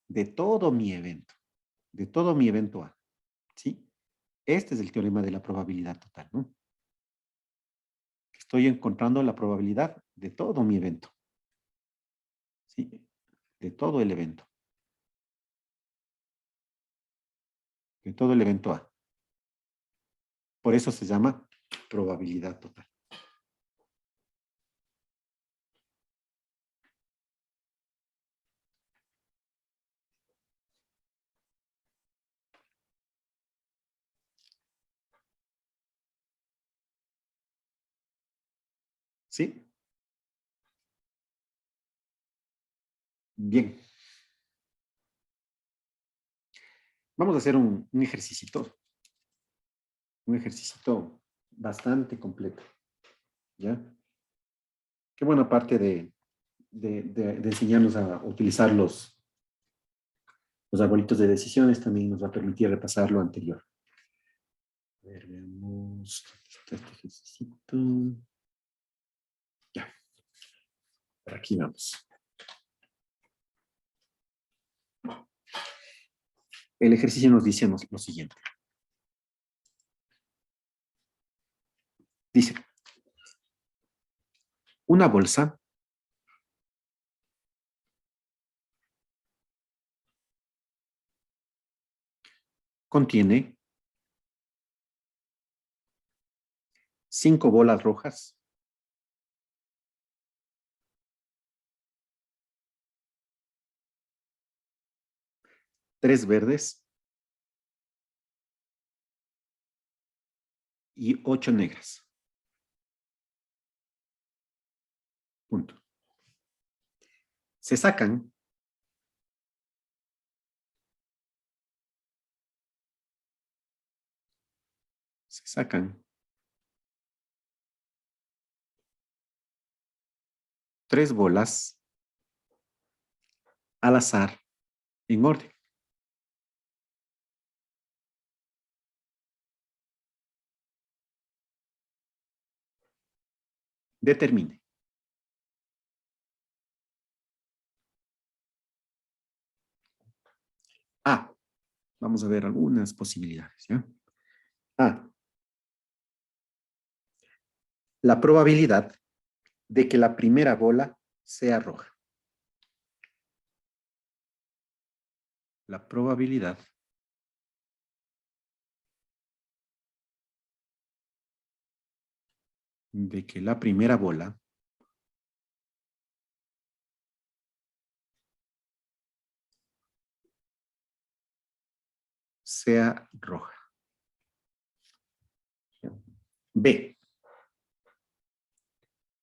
de todo mi evento A. ¿Sí? Este es el teorema de la probabilidad total, ¿no? Estoy encontrando la probabilidad de todo mi evento. ¿Sí? De todo el evento. De todo el evento A. Por eso se llama probabilidad total. ¿Sí? Bien. Vamos a hacer un ejercicio. Un ejercicio bastante completo. ¿Ya? Qué buena parte de enseñarnos a utilizar los arbolitos de decisiones también nos va a permitir repasar lo anterior. A ver, veamos. Este ejercicio. Ya. Por aquí vamos. El ejercicio nos dice lo siguiente. Dice, una bolsa contiene 5 bolas rojas, 3 verdes y 8 negras. Punto. Se sacan tres bolas al azar en orden. Determine. A. Vamos a ver algunas posibilidades, ¿ya? A. La probabilidad de que la primera bola sea roja. La probabilidad de que la primera bola sea roja. B.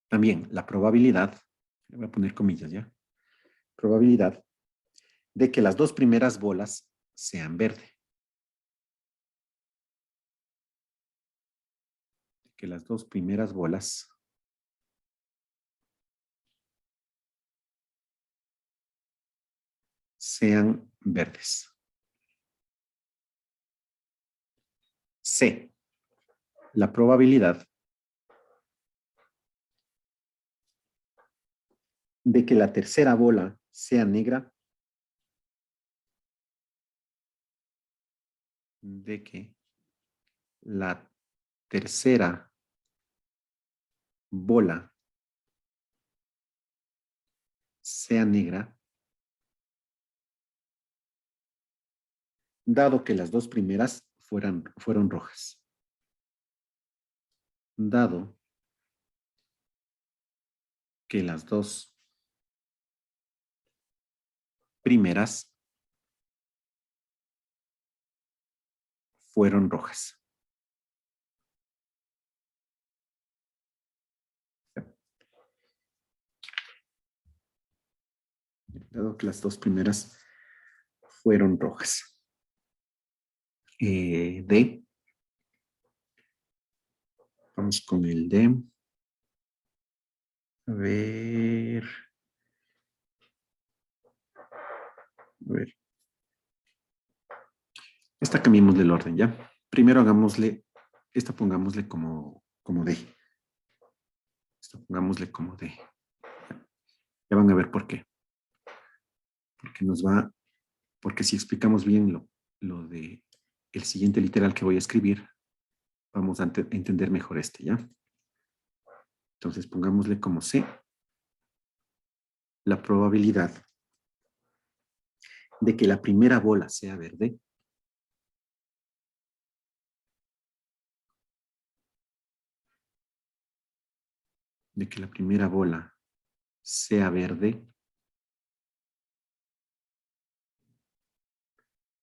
También la probabilidad, le voy a poner comillas, ¿ya? Probabilidad de que las dos primeras bolas sean verde. Que las dos primeras bolas sean verdes. C. La probabilidad de que la tercera bola sea negra. De que la tercera bola sea negra, dado que las dos primeras fueron rojas. Dado que las dos primeras fueron rojas. Dado que las dos primeras fueron rojas. D. Vamos con el D. A ver. A ver. Esta cambiemos el orden, ¿ya? Primero hagámosle, esta pongámosle como D. Esta pongámosle como D. Ya van a ver por qué. Porque si explicamos bien lo de el siguiente literal que voy a escribir, vamos a entender mejor este, ¿ya? Entonces pongámosle como C la probabilidad de que la primera bola sea verde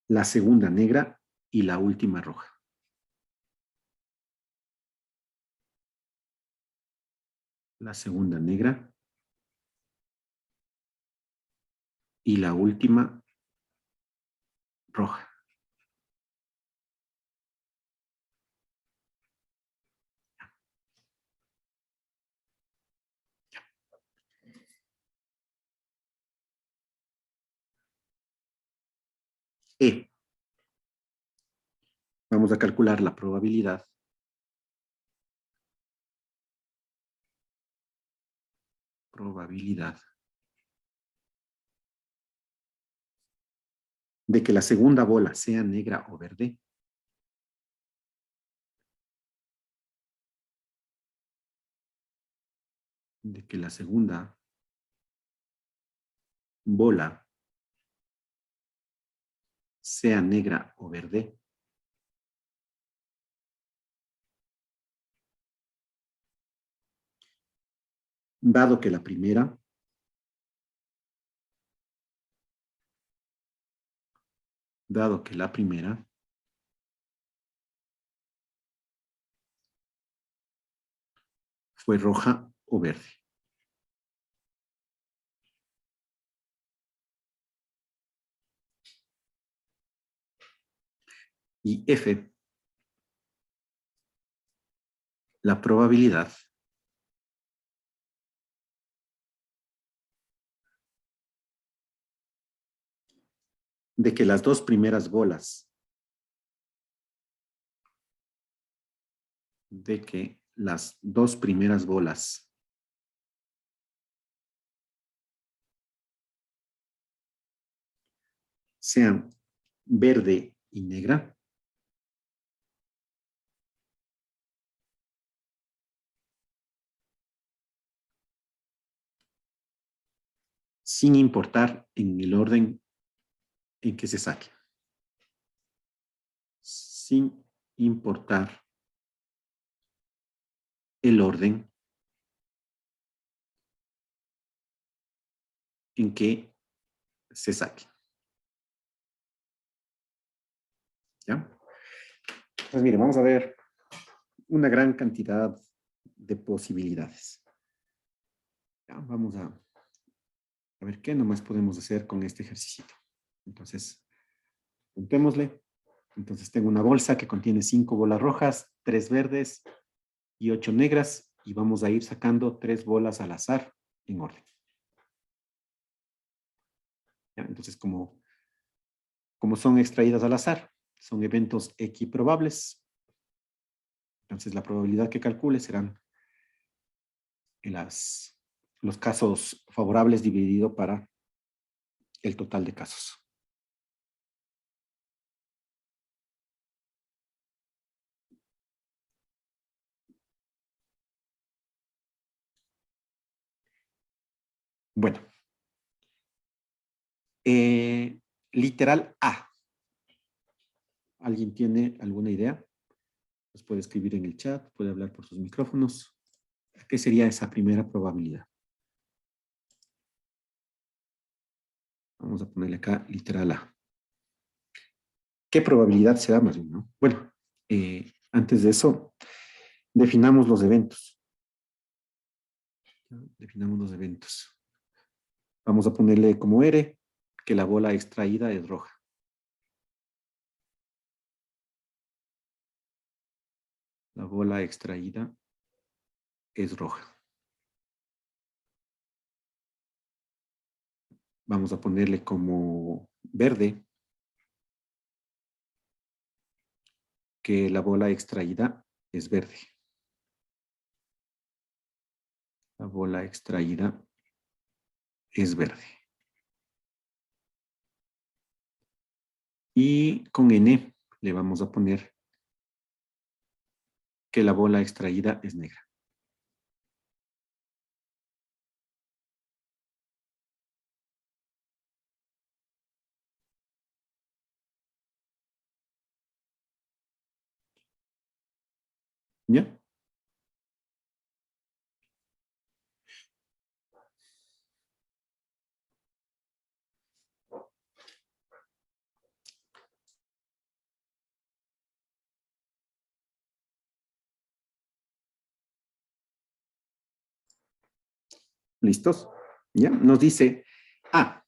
la segunda negra y la última roja. La segunda negra y la última roja. E. Vamos a calcular la probabilidad de que la segunda bola sea negra o verde de que la segunda bola sea negra o verde, dado que la primera fue roja o verde. Y F, la probabilidad de que las dos primeras bolas sean verde y negra, sin importar en el orden en que se saque. Sin importar el orden en que se saque. ¿Ya? Pues mire, vamos a ver una gran cantidad de posibilidades. Ya, vamos a ver qué nomás podemos hacer con este ejercicio. Entonces, juntémosle. Entonces tengo una bolsa que contiene 5 bolas rojas, 3 verdes y 8 negras, y vamos a ir sacando 3 bolas al azar en orden. ¿Ya? Entonces, como son extraídas al azar, son eventos equiprobables. Entonces, la probabilidad que calcule serán los casos favorables dividido para el total de casos. Bueno. Literal A. ¿Alguien tiene alguna idea? Nos puede escribir en el chat, puede hablar por sus micrófonos. ¿Qué sería esa primera probabilidad? Vamos a ponerle acá literal A. ¿Qué probabilidad será más bien, no? Bueno, antes de eso, definamos los eventos. Definamos los eventos. Vamos a ponerle como R que la bola extraída es roja. La bola extraída es roja. Vamos a ponerle como verde que la bola extraída es verde. La bola extraída es verde. Y con N le vamos a poner que la bola extraída es negra. ¿Ya? ¿Listos? ¿Ya? Nos dice A,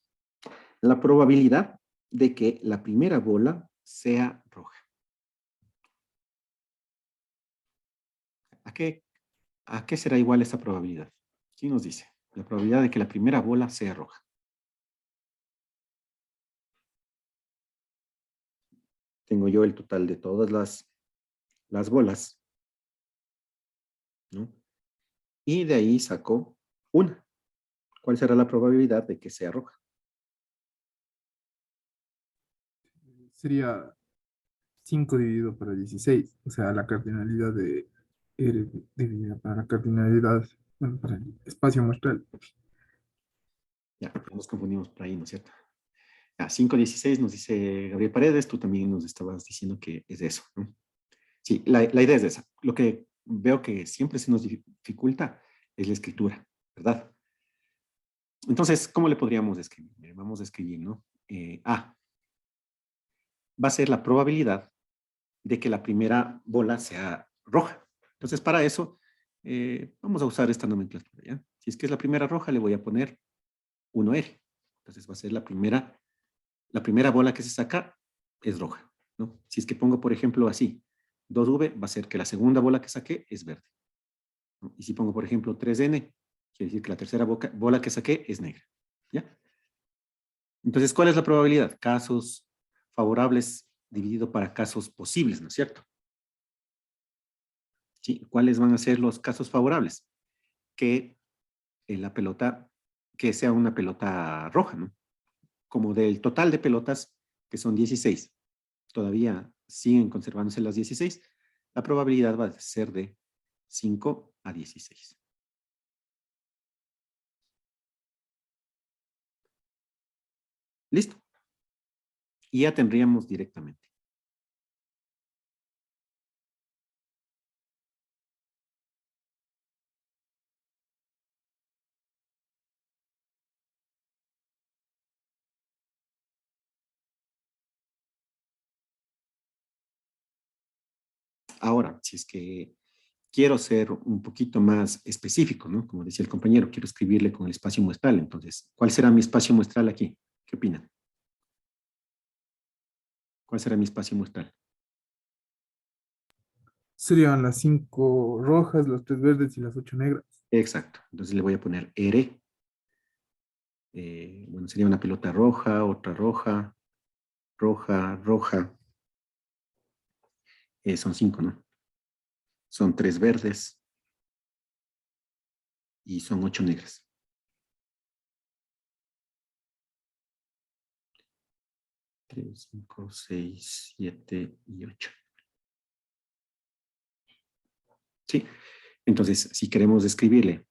la probabilidad de que la primera bola sea roja. ¿A qué será igual esta probabilidad? ¿Quién nos dice? La probabilidad de que la primera bola sea roja. Tengo yo el total de todas las bolas, ¿no? Y de ahí saco una. ¿Cuál será la probabilidad de que sea roja? Sería 5 dividido para 16, o sea, la cardinalidad de R dividida para la cardinalidad Bueno, para el espacio muestral. Ya, nos confundimos por ahí, ¿no es cierto? Ya, 5.16 nos dice Gabriel Paredes, tú también nos estabas diciendo que es eso, ¿no? Sí, la idea es esa. Lo que veo que siempre se nos dificulta es la escritura, ¿verdad? Entonces, ¿cómo le podríamos escribir? Miren, vamos a escribir, ¿no? A va a ser la probabilidad de que la primera bola sea roja. Entonces, para eso, vamos a usar esta nomenclatura, ¿ya? Si es que es la primera roja, le voy a poner 1R. Entonces, va a ser la primera bola que se saca es roja, ¿no? Si es que pongo, por ejemplo, así, 2V, va a ser que la segunda bola que saqué es verde, ¿no? Y si pongo, por ejemplo, 3N, quiere decir que la tercera bola que saqué es negra, ¿ya? Entonces, ¿cuál es la probabilidad? Casos favorables dividido para casos posibles, ¿no es cierto? ¿Sí? ¿Cuáles van a ser los casos favorables? Que la pelota, que sea una pelota roja, ¿no? Como del total de pelotas, que son 16, todavía siguen conservándose las 16, la probabilidad va a ser de 5 a 16. Listo. Y ya tendríamos directamente. Ahora, si es que quiero ser un poquito más específico, ¿no? Como decía el compañero, quiero escribirle con el espacio muestral. Entonces, ¿cuál será mi espacio muestral aquí? ¿Qué opinan? ¿Cuál será mi espacio muestral? Serían las 5 rojas, las 3 verdes y las 8 negras. Exacto. Entonces le voy a poner R. Bueno, sería una pelota roja, otra roja, roja, roja. Son 5, ¿no? Son 3 verdes y son 8 negras. Tres, 5, 6, 7 y 8. ¿Sí? Entonces, si queremos escribirle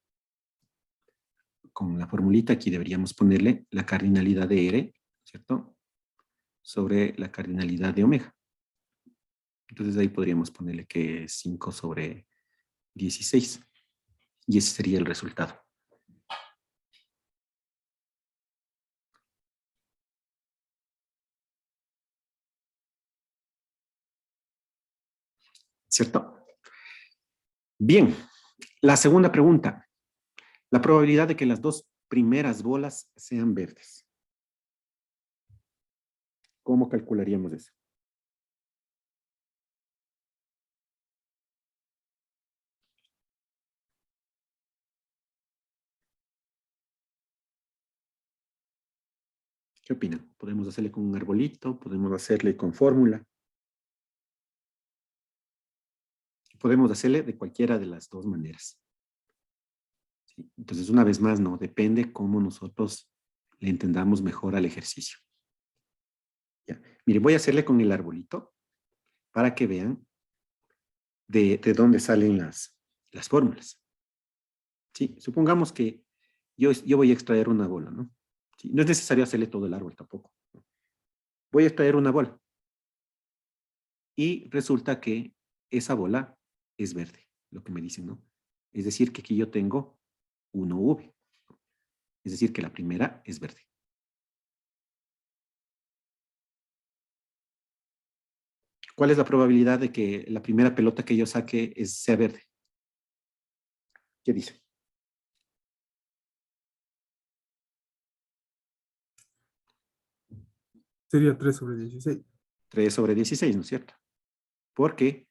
con la formulita, aquí deberíamos ponerle la cardinalidad de R, ¿cierto? Sobre la cardinalidad de omega. Entonces ahí podríamos ponerle que es 5 sobre 16. Y ese sería el resultado. ¿Cierto? Bien, la segunda pregunta. La probabilidad de que las dos primeras bolas sean verdes. ¿Cómo calcularíamos eso? ¿Qué opinan? Podemos hacerle con un arbolito, podemos hacerle con fórmula. Podemos hacerle de cualquiera de las dos maneras. ¿Sí? Entonces, una vez más, no, depende cómo nosotros le entendamos mejor al ejercicio. Ya. Mire, voy a hacerle con el arbolito para que vean de dónde salen las fórmulas. ¿Sí? Supongamos que yo voy a extraer una bola, ¿no? ¿Sí? No es necesario hacerle todo el árbol tampoco. Voy a extraer una bola. Y resulta que esa bola es verde, lo que me dicen, ¿no? Es decir, que aquí yo tengo 1V. Es decir, que la primera es verde. ¿Cuál es la probabilidad de que la primera pelota que yo saque sea verde? ¿Qué dice? Sería 3 sobre 16. 3 sobre 16, ¿no es cierto? Porque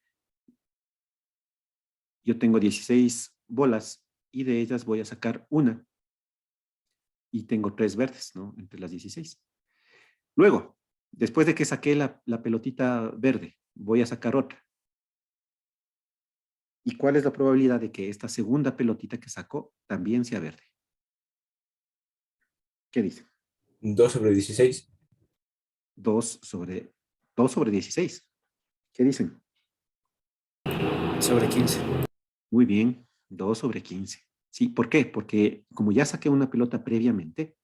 yo tengo 16 bolas y de ellas voy a sacar una. Y tengo 3 verdes, ¿no? Entre las 16. Luego, después de que saqué la pelotita verde, voy a sacar otra. ¿Y cuál es la probabilidad de que esta segunda pelotita que sacó también sea verde? ¿Qué dice? 2 sobre 16. 2 sobre 16. ¿Qué dicen? Sobre 15. Muy bien, 2 sobre 15. ¿Sí? ¿Por qué? Porque como ya saqué una pelota previamente,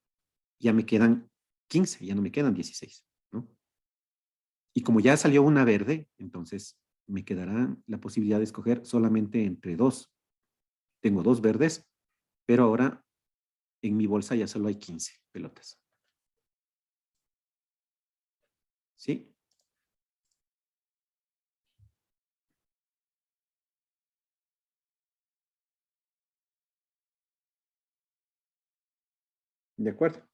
ya me quedan 15, ya no me quedan 16, ¿no? Y como ya salió una verde, entonces me quedará la posibilidad de escoger solamente entre dos. Tengo dos verdes, pero ahora en mi bolsa ya solo hay 15 pelotas. ¿Sí? De acuerdo.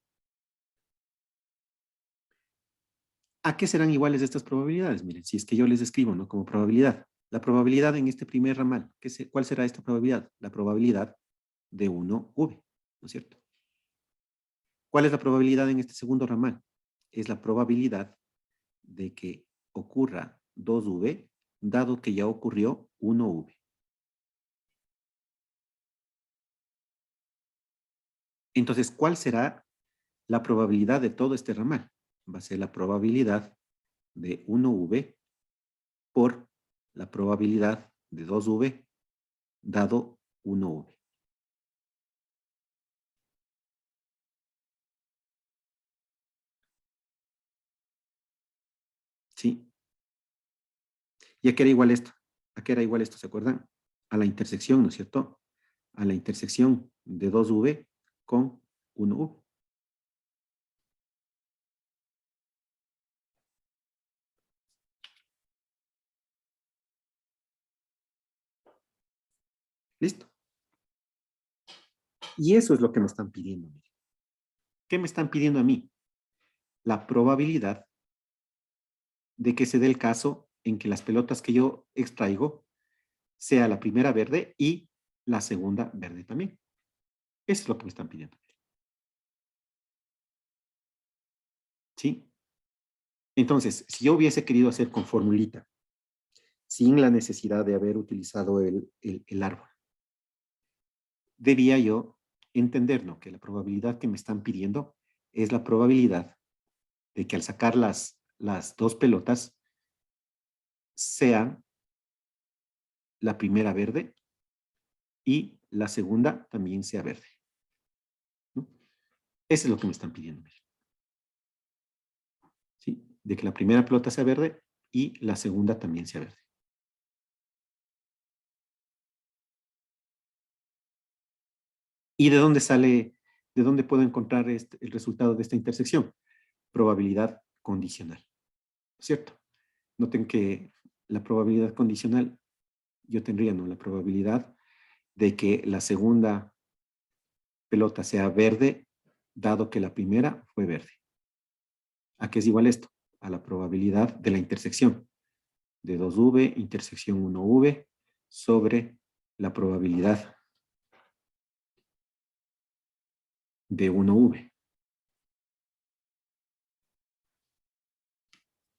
¿A qué serán iguales estas probabilidades? Miren, si es que yo les escribo, ¿no? Como probabilidad. La probabilidad en este primer ramal, ¿cuál será esta probabilidad? La probabilidad de 1V, ¿no es cierto? ¿Cuál es la probabilidad en este segundo ramal? Es la probabilidad de que ocurra 2V, dado que ya ocurrió 1V. Entonces, ¿cuál será la probabilidad de todo este ramal? Va a ser la probabilidad de 1V por la probabilidad de 2V dado 1V. ¿Sí? ¿Y a qué era igual esto? ¿A qué era igual esto? ¿Se acuerdan? A la intersección, ¿no es cierto? A la intersección de 2V con 1V. ¿Listo? Y eso es lo que me están pidiendo. ¿Qué me están pidiendo a mí? La probabilidad de que se dé el caso en que las pelotas que yo extraigo sea la primera verde y la segunda verde también. Eso es lo que me están pidiendo. ¿Sí? Entonces, si yo hubiese querido hacer con formulita, sin la necesidad de haber utilizado el árbol, debía yo entender, ¿no?, que la probabilidad que me están pidiendo es la probabilidad de que al sacar las dos pelotas sean la primera verde y la segunda también sea verde, ¿no? Eso es lo que me están pidiendo. ¿Sí? De que la primera pelota sea verde y la segunda también sea verde. ¿Y de dónde sale, de dónde puedo encontrar el resultado de esta intersección? Probabilidad condicional, ¿cierto? Noten que la probabilidad condicional, yo tendría, ¿no?, la probabilidad de que la segunda pelota sea verde, dado que la primera fue verde. ¿A qué es igual esto? A la probabilidad de la intersección de 2V intersección 1V sobre la probabilidad de 1V.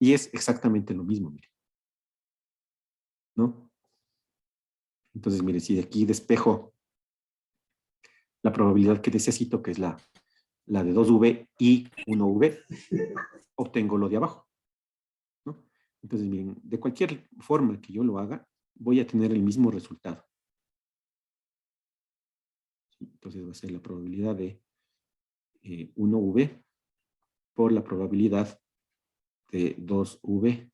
Y es exactamente lo mismo, mire, ¿no? Entonces, mire, si de aquí despejo la probabilidad que necesito, que es la de 2V y 1V, obtengo lo de abajo, ¿no? Entonces, miren, de cualquier forma que yo lo haga, voy a tener el mismo resultado. Entonces va a ser la probabilidad de 1V por la probabilidad de 2V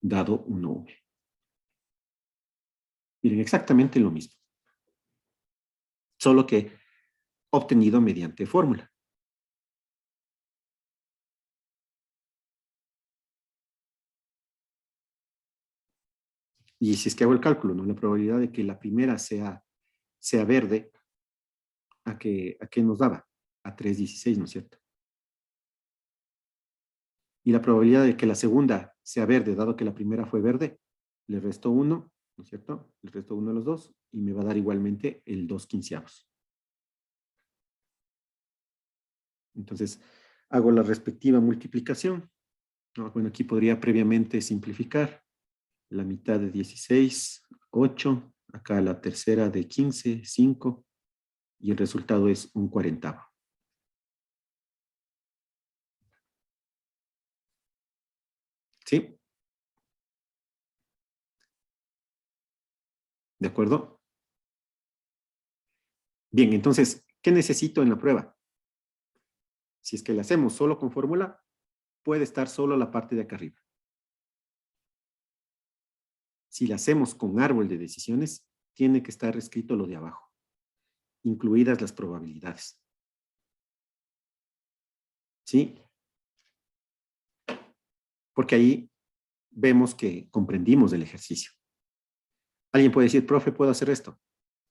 dado 1V. Miren, exactamente lo mismo, solo que obtenido mediante fórmula. Y si es que hago el cálculo, ¿no?, la probabilidad de que la primera sea verde, ¿a qué nos daba? A 3,16, ¿no es cierto? Y la probabilidad de que la segunda sea verde, dado que la primera fue verde, le resto 1, ¿no es cierto? Le resto 1 a los dos y me va a dar igualmente el 2/15. Entonces, hago la respectiva multiplicación, ¿no? Bueno, aquí podría previamente simplificar. La mitad de 16, 8. Acá la tercera de 15, 5. Y el resultado es 1/40. ¿Sí? ¿De acuerdo? Bien, entonces, ¿qué necesito en la prueba? Si es que la hacemos solo con fórmula, puede estar solo la parte de acá arriba. Si la hacemos con árbol de decisiones, tiene que estar escrito lo de abajo, incluidas las probabilidades. ¿Sí? Porque ahí vemos que comprendimos el ejercicio. Alguien puede decir, profe, ¿puedo hacer esto?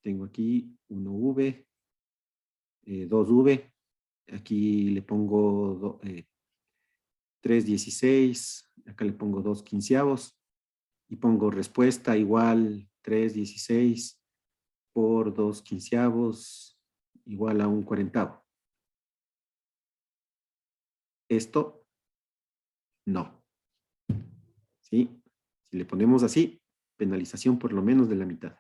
Tengo aquí 1V, 2V, aquí le pongo 3/16, acá le pongo 2/15 y pongo respuesta igual 3/16 por 2/15 igual a 1/40. Esto no. ¿Sí? Si le ponemos así, penalización por lo menos de la mitad.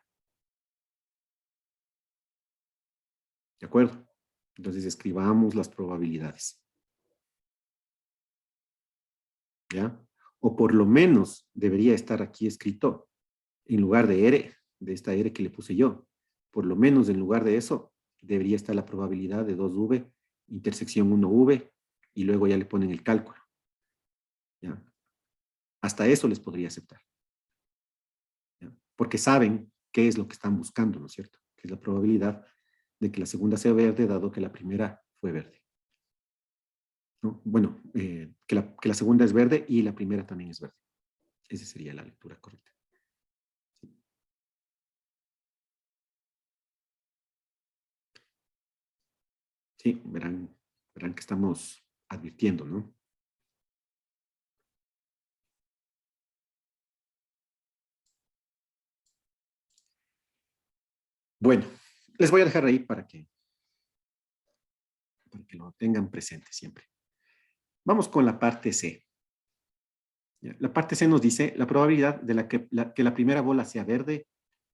¿De acuerdo? Entonces escribamos las probabilidades. ¿Ya? O por lo menos debería estar aquí escrito, en lugar de R, de esta R que le puse yo, por lo menos en lugar de eso, debería estar la probabilidad de 2V, intersección 1V, y luego ya le ponen el cálculo. ¿Ya? Hasta eso les podría aceptar. ¿Ya? Porque saben qué es lo que están buscando, ¿no es cierto? Que es la probabilidad de que la segunda sea verde, dado que la primera fue verde. ¿No? Bueno, que la segunda es verde y la primera también es verde. Esa sería la lectura correcta. Sí, verán que estamos advirtiendo, ¿no? Bueno, les voy a dejar ahí para que lo tengan presente siempre. Vamos con la parte C. La parte C nos dice la probabilidad de que la primera bola sea verde,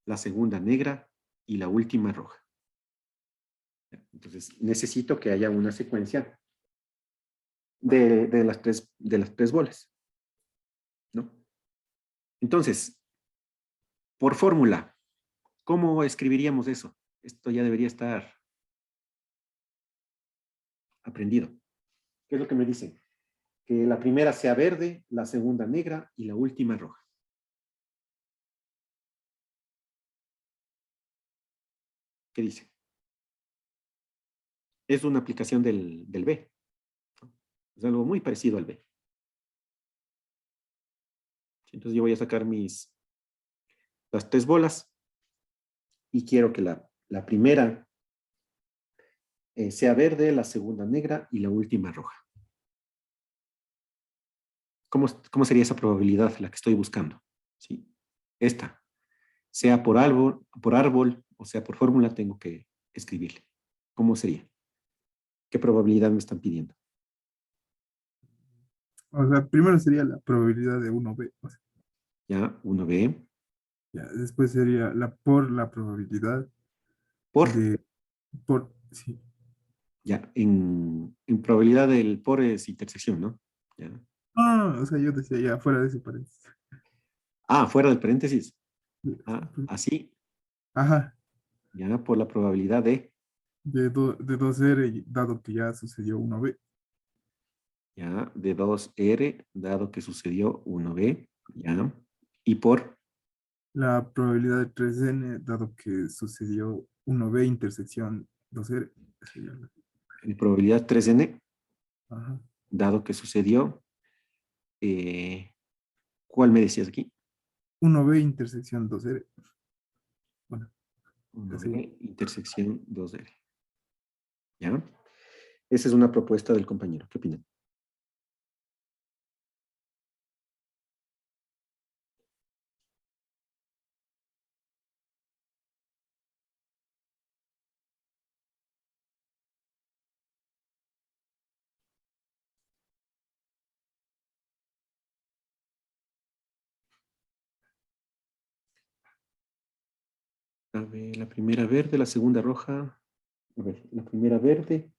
la segunda negra y la última roja. Entonces, necesito que haya una secuencia de las tres bolas, ¿no? Entonces, por fórmula, ¿cómo escribiríamos eso? Esto ya debería estar aprendido. ¿Qué es lo que me dicen? Que la primera sea verde, la segunda negra y la última roja. ¿Qué dice? Es una aplicación del B. Es algo muy parecido al B. Entonces yo voy a sacar las tres bolas y quiero que la primera sea verde, la segunda negra y la última roja. ¿Cómo sería esa probabilidad la que estoy buscando? ¿Sí? Esta, sea por árbol o sea por fórmula, tengo que escribirle. ¿Cómo sería? ¿Qué probabilidad me están pidiendo? O sea, primero sería la probabilidad de 1B. O sea, Ya, 1B ya, después sería por la probabilidad por, de, sí. ya, en probabilidad del por es intersección, ¿no? Ya. Ah, o sea, yo decía ya fuera de ese paréntesis. Ah, fuera del paréntesis. Ah, así, Ajá, ya, por la probabilidad de 2R, dado que ya sucedió 1B. ya, de 2R, dado que sucedió 1B, ya, y por La probabilidad de 3N, dado que sucedió 1B intersección 2R. Sería probabilidad 3N, ajá. dado que sucedió, eh, ¿cuál me decías aquí? 1B intersección 2R. Bueno, así. 1B, intersección 2R, ya. Esa es una propuesta del compañero, ¿qué opinan? A ver, la primera verde, la segunda roja. A ver, la primera verde,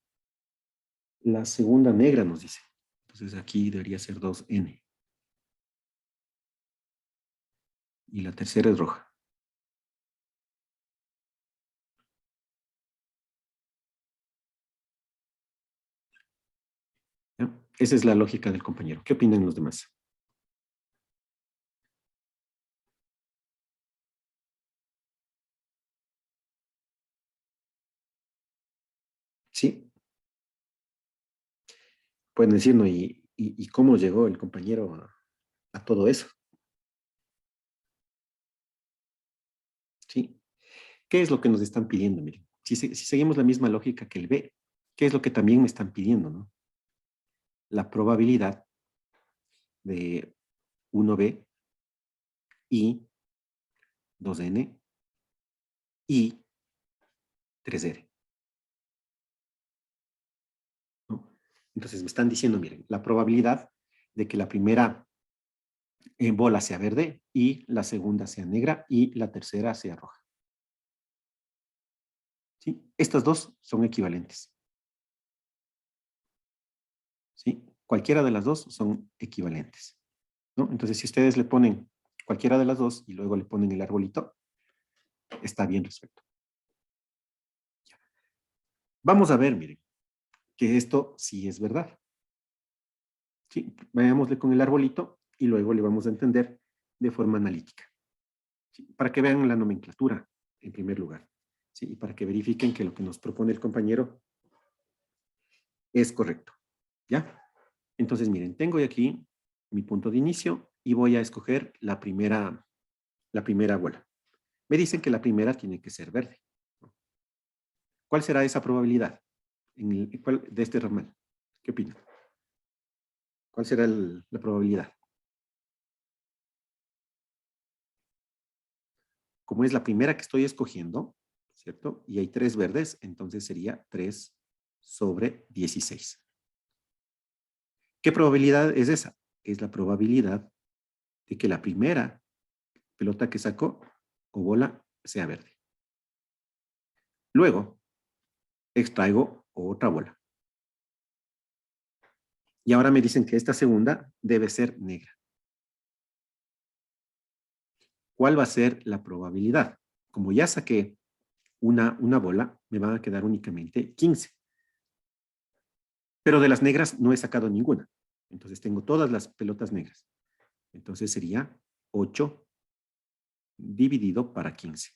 la segunda negra nos dice. Entonces aquí debería ser 2N. Y la tercera es roja. Esa es la lógica del compañero. ¿Qué opinan los demás? Sí, pueden decir, ¿no? ¿Y cómo llegó el compañero a todo eso? Sí. ¿Qué es lo que nos están pidiendo? Miren, si seguimos la misma lógica que el B, ¿qué es lo que también me están pidiendo, no? La probabilidad de 1B y 2N y 3R, ¿no? Entonces me están diciendo, miren, la probabilidad de que la primera bola sea verde y la segunda sea negra y la tercera sea roja. ¿Sí? Estas dos son equivalentes. ¿Sí? Cualquiera de las dos son equivalentes, ¿no? Entonces, si ustedes le ponen cualquiera de las dos y luego le ponen el arbolito, está bien resuelto. Vamos a ver, miren, que esto sí es verdad. ¿Sí? Veámosle con el arbolito y luego le vamos a entender de forma analítica. ¿Sí? Para que vean la nomenclatura, en primer lugar. ¿Sí? Y para que verifiquen que lo que nos propone el compañero es correcto. ¿Ya? Entonces, miren, tengo aquí mi punto de inicio y voy a escoger la primera bola. Me dicen que la primera tiene que ser verde. ¿Cuál será esa probabilidad de este ramal? ¿Qué opinan? ¿Cuál será la probabilidad? Como es la primera que estoy escogiendo, ¿cierto? Y hay 3 verdes, entonces sería 3 sobre 16. ¿Qué probabilidad es esa? Es la probabilidad de que la primera pelota que sacó o bola sea verde. Luego, extraigo otra bola. Y ahora me dicen que esta segunda debe ser negra. ¿Cuál va a ser la probabilidad? Como ya saqué una bola, me van a quedar únicamente 15. Pero de las negras no he sacado ninguna. Entonces tengo todas las pelotas negras. Entonces sería 8 dividido para 15.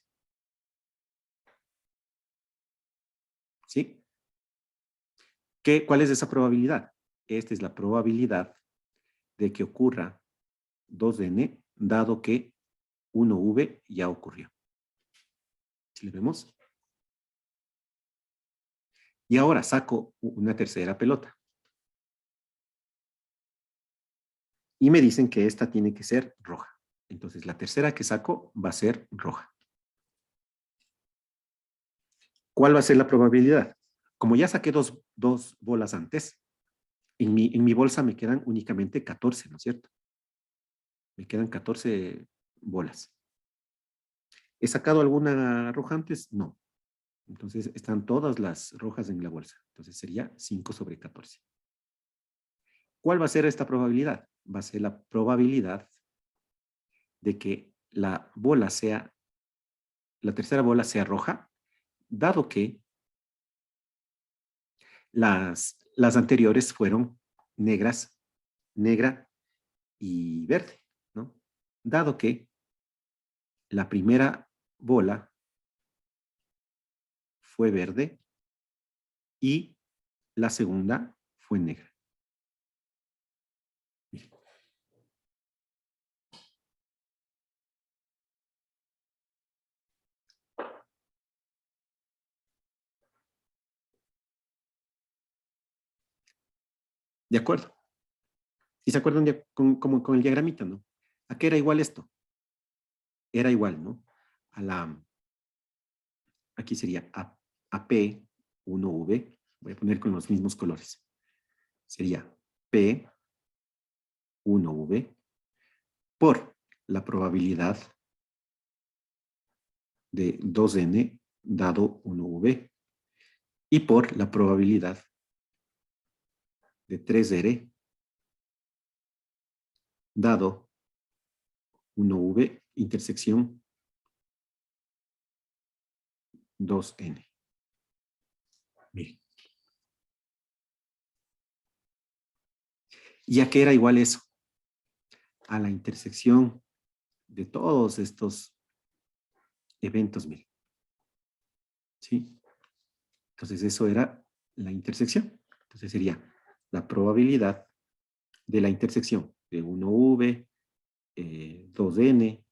¿Sí? ¿Cuál es esa probabilidad? Esta es la probabilidad de que ocurra 2n, dado que 1v ya ocurrió. ¿Sí le vemos? Y ahora saco una tercera pelota. Y me dicen que esta tiene que ser roja. Entonces la tercera que saco va a ser roja. ¿Cuál va a ser la probabilidad? Como ya saqué dos bolas antes, en mi bolsa me quedan únicamente 14, ¿no es cierto? Me quedan 14 bolas. ¿He sacado alguna roja antes? No. Entonces están todas las rojas en la bolsa. Entonces sería 5 sobre 14. ¿Cuál va a ser esta probabilidad? Va a ser la probabilidad de que la tercera bola sea roja, dado que las anteriores fueron negras, negra y verde, ¿no? Dado que la primera bola fue verde y la segunda fue negra. ¿De acuerdo? ¿Y se acuerdan con el diagramita, no? ¿A qué era igual esto? Era igual, ¿no? Aquí sería P, 1V, voy a poner con los mismos colores. Sería P, 1V, por la probabilidad de 2N dado 1V y por la probabilidad de 3R dado 1V intersección 2N. Miren. ya que era igual eso, a la intersección de todos estos eventos 1000. ¿Sí? Entonces eso era la intersección. Entonces sería la probabilidad de la intersección de 1V, 2N,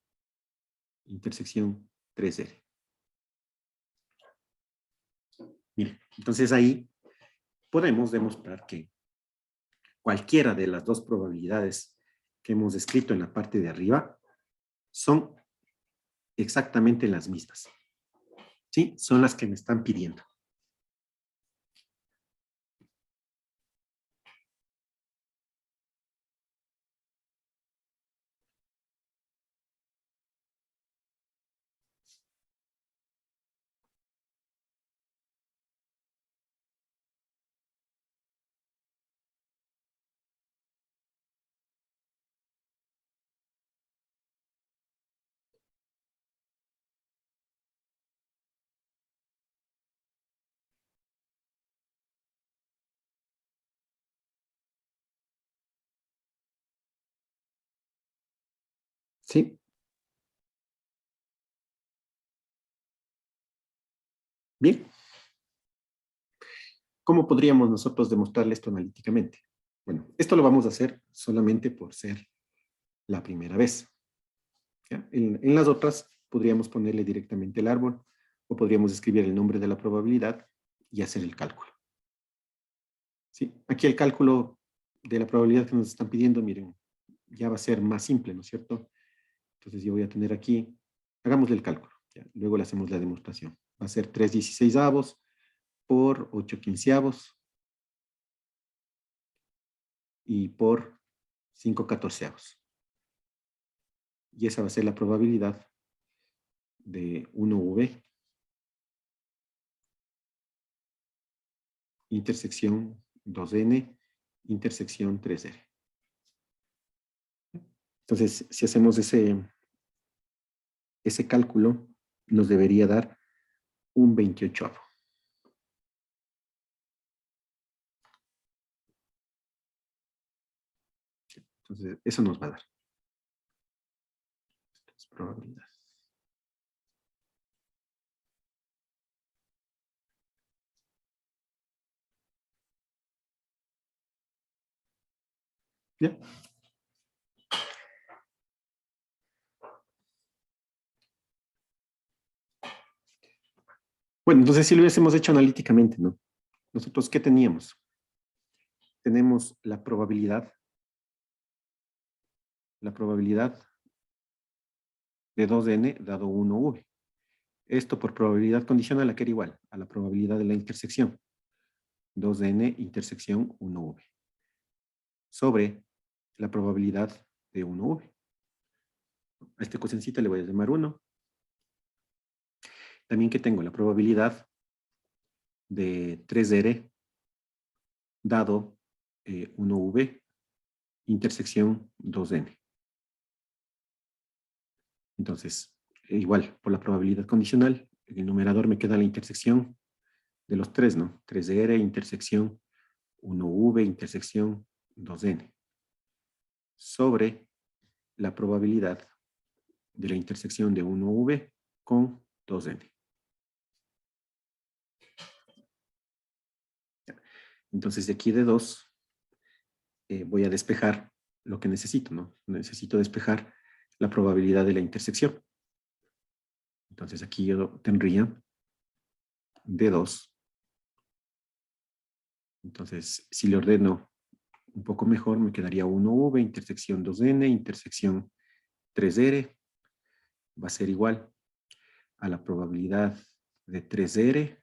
intersección 3R. Bien, entonces ahí podemos demostrar que cualquiera de las dos probabilidades que hemos escrito en la parte de arriba son exactamente las mismas. ¿Sí? Son las que me están pidiendo. ¿Sí? Bien. ¿Cómo podríamos nosotros demostrarle esto analíticamente? Bueno, esto lo vamos a hacer solamente por ser la primera vez. ¿Ya? En las otras podríamos ponerle directamente el árbol o podríamos escribir el nombre de la probabilidad y hacer el cálculo. ¿Sí? Aquí el cálculo de la probabilidad que nos están pidiendo, miren, ya va a ser más simple, ¿no es cierto? Entonces yo voy a tener aquí, hagámosle el cálculo, ¿ya? Luego le hacemos la demostración. Va a ser 3/16 por 8/15 y por 5/14. Y esa va a ser la probabilidad de 1V intersección 2N intersección 3R. Entonces, si hacemos ese cálculo, nos debería dar un 28. Entonces, eso nos va a dar. Estas probabilidades. ¿Ya? Bueno, entonces si lo hubiésemos hecho analíticamente, ¿no? Nosotros, ¿qué teníamos? Tenemos la probabilidad de 2N dado 1V. Esto por probabilidad condicional, que era igual a la probabilidad de la intersección. 2N intersección 1V. Sobre la probabilidad de 1V. A este cosencito le voy a llamar 1. También que tengo la probabilidad de 3R dado 1V intersección 2N. Entonces, igual, por la probabilidad condicional, en el numerador me queda la intersección de los tres, ¿no? 3R intersección 1V intersección 2N. Sobre la probabilidad de la intersección de 1V con 2N. Entonces, de aquí de 2, voy a despejar lo que necesito, ¿no? Necesito despejar la probabilidad de la intersección. Entonces, aquí yo tendría de 2. Entonces, si le ordeno un poco mejor, me quedaría 1V, intersección 2N, intersección 3R. Va a ser igual a la probabilidad de 3R,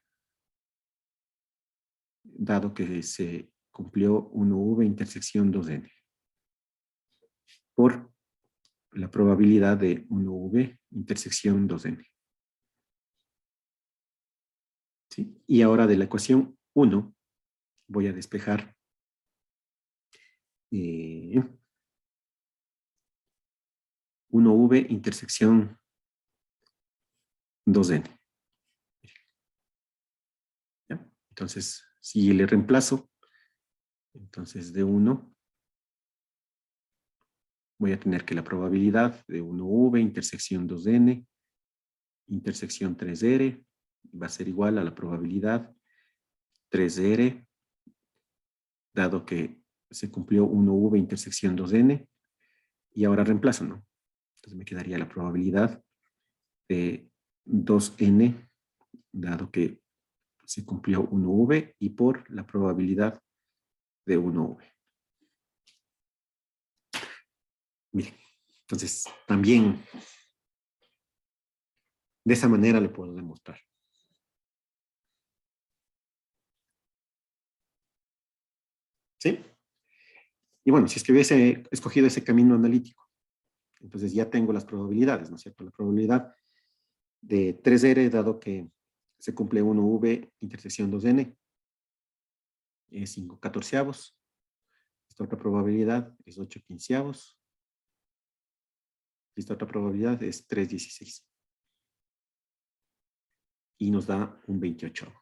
dado que se cumplió 1V intersección 2N, por la probabilidad de 1V intersección 2N. ¿Sí? Y ahora de la ecuación 1 voy a despejar 1V intersección 2N. ¿Ya? Entonces, si le reemplazo, entonces de 1 voy a tener que la probabilidad de 1v intersección 2n intersección 3r va a ser igual a la probabilidad 3r, dado que se cumplió 1v intersección 2n, y ahora reemplazo, ¿no? Entonces me quedaría la probabilidad de 2n, dado que se cumplió 1v, y por la probabilidad de 1v. Miren, entonces también de esa manera lo puedo demostrar. ¿Sí? Y bueno, si es que hubiese escogido ese camino analítico, entonces ya tengo las probabilidades, ¿no es cierto? La probabilidad de 3R, dado que se cumple 1V intersección 2N, es 5 catorceavos. Esta otra probabilidad es 8 quinceavos. Esta otra probabilidad es 3 16. Y nos da un 28.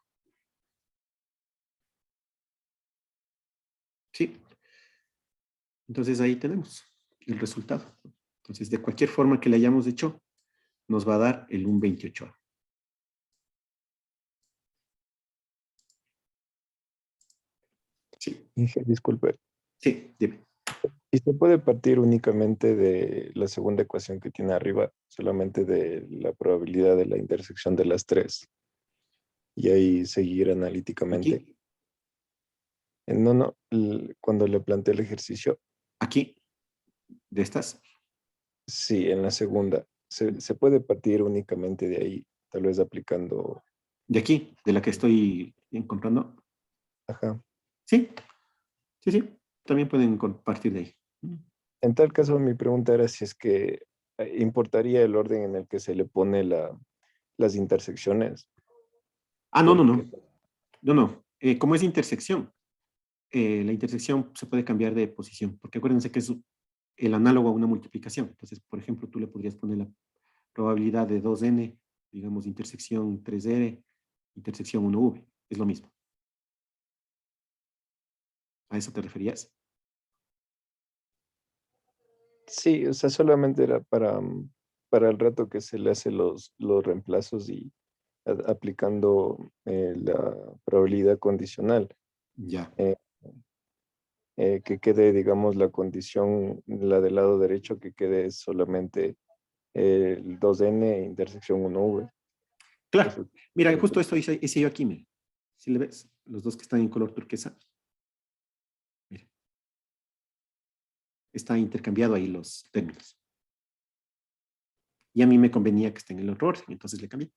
¿Sí? Entonces ahí tenemos el resultado. Entonces, de cualquier forma que le hayamos hecho, nos va a dar el 1,28. Sí. Inge, disculpe. Sí, dime. ¿Y se puede partir únicamente de la segunda ecuación que tiene arriba, solamente de la probabilidad de la intersección de las tres? Y ahí seguir analíticamente. Aquí, No, cuando le planteé el ejercicio, aquí, de estas. sí, en la segunda. Se puede partir únicamente de ahí, tal vez aplicando. De aquí, de la que estoy encontrando. Ajá. Sí, sí, sí. También pueden partir de ahí. En tal caso, mi pregunta era si es que importaría el orden en el que se le pone las intersecciones. Ah, no, no, Porque, no. No, no. Como es intersección, la intersección se puede cambiar de posición, porque acuérdense que es el análogo a una multiplicación. Entonces, por ejemplo, tú le podrías poner la probabilidad de 2n, digamos, intersección 3r, intersección 1v. Es lo mismo. ¿A eso te referías? sí, o sea, solamente era para el rato que se le hace los reemplazos y aplicando la probabilidad condicional. Ya. Eh, que quede, digamos, la condición, la del lado derecho, que quede solamente el 2n intersección 1v. Claro. Eso, Mira, eso. justo esto hice yo aquí, mira. Si le ves, los dos que están en color turquesa. Mira. Está intercambiado ahí los términos. Y a mí me convenía que esté en el otro orden, entonces le cambié.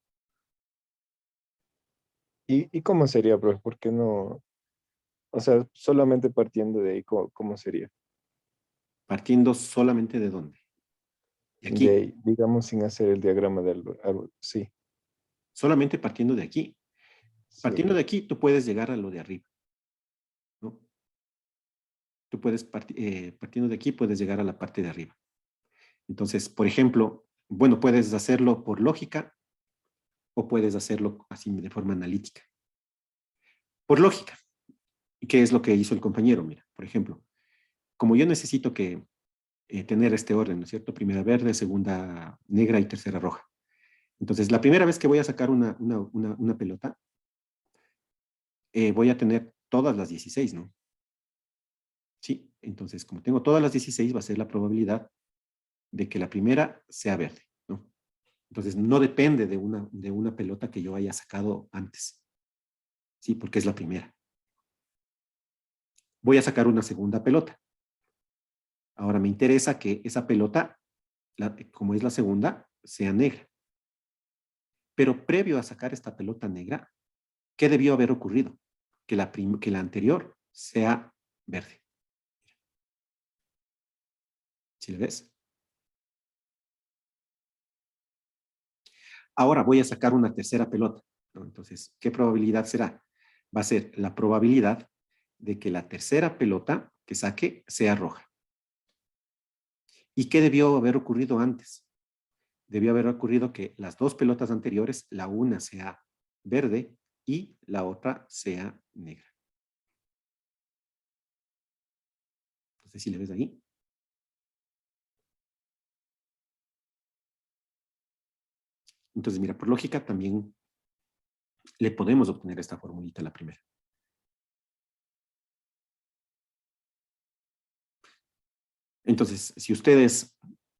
¿Y cómo sería, profe? ¿Por qué no? O sea, solamente partiendo de ahí, ¿cómo sería? Partiendo solamente de dónde. De De aquí. ahí, digamos, sin hacer el diagrama del árbol. Sí, Solamente partiendo de aquí. sí. Partiendo de aquí, tú puedes llegar a lo de arriba, ¿no? Tú puedes, partiendo de aquí, puedes llegar a la parte de arriba. Entonces, por ejemplo, bueno, puedes hacerlo por lógica o puedes hacerlo así de forma analítica. Por lógica. ¿Y qué es lo que hizo el compañero? Mira, por ejemplo, como yo necesito que tener este orden, ¿no es cierto? Primera verde, segunda negra y tercera roja. Entonces, la primera vez que voy a sacar una pelota, voy a tener todas las 16, ¿no? Sí, entonces, como tengo todas las 16, va a ser la probabilidad de que la primera sea verde, ¿no? Entonces, no depende de una pelota que yo haya sacado antes, ¿sí? Porque es la primera. Voy a sacar una segunda pelota. Ahora me interesa que esa pelota, como es la segunda, sea negra. Pero previo a sacar esta pelota negra, ¿qué debió haber ocurrido? Que la anterior sea verde. ¿Sí le ves? Ahora voy a sacar una tercera pelota, ¿no? Entonces, ¿qué probabilidad será? Va a ser la probabilidad de que la tercera pelota que saque sea roja. ¿Y qué debió haber ocurrido antes? Debió haber ocurrido que las dos pelotas anteriores, la una sea verde y la otra sea negra. Entonces, si le ves ahí, Entonces, mira, por lógica también le podemos obtener esta formulita a la primera. Entonces, si ustedes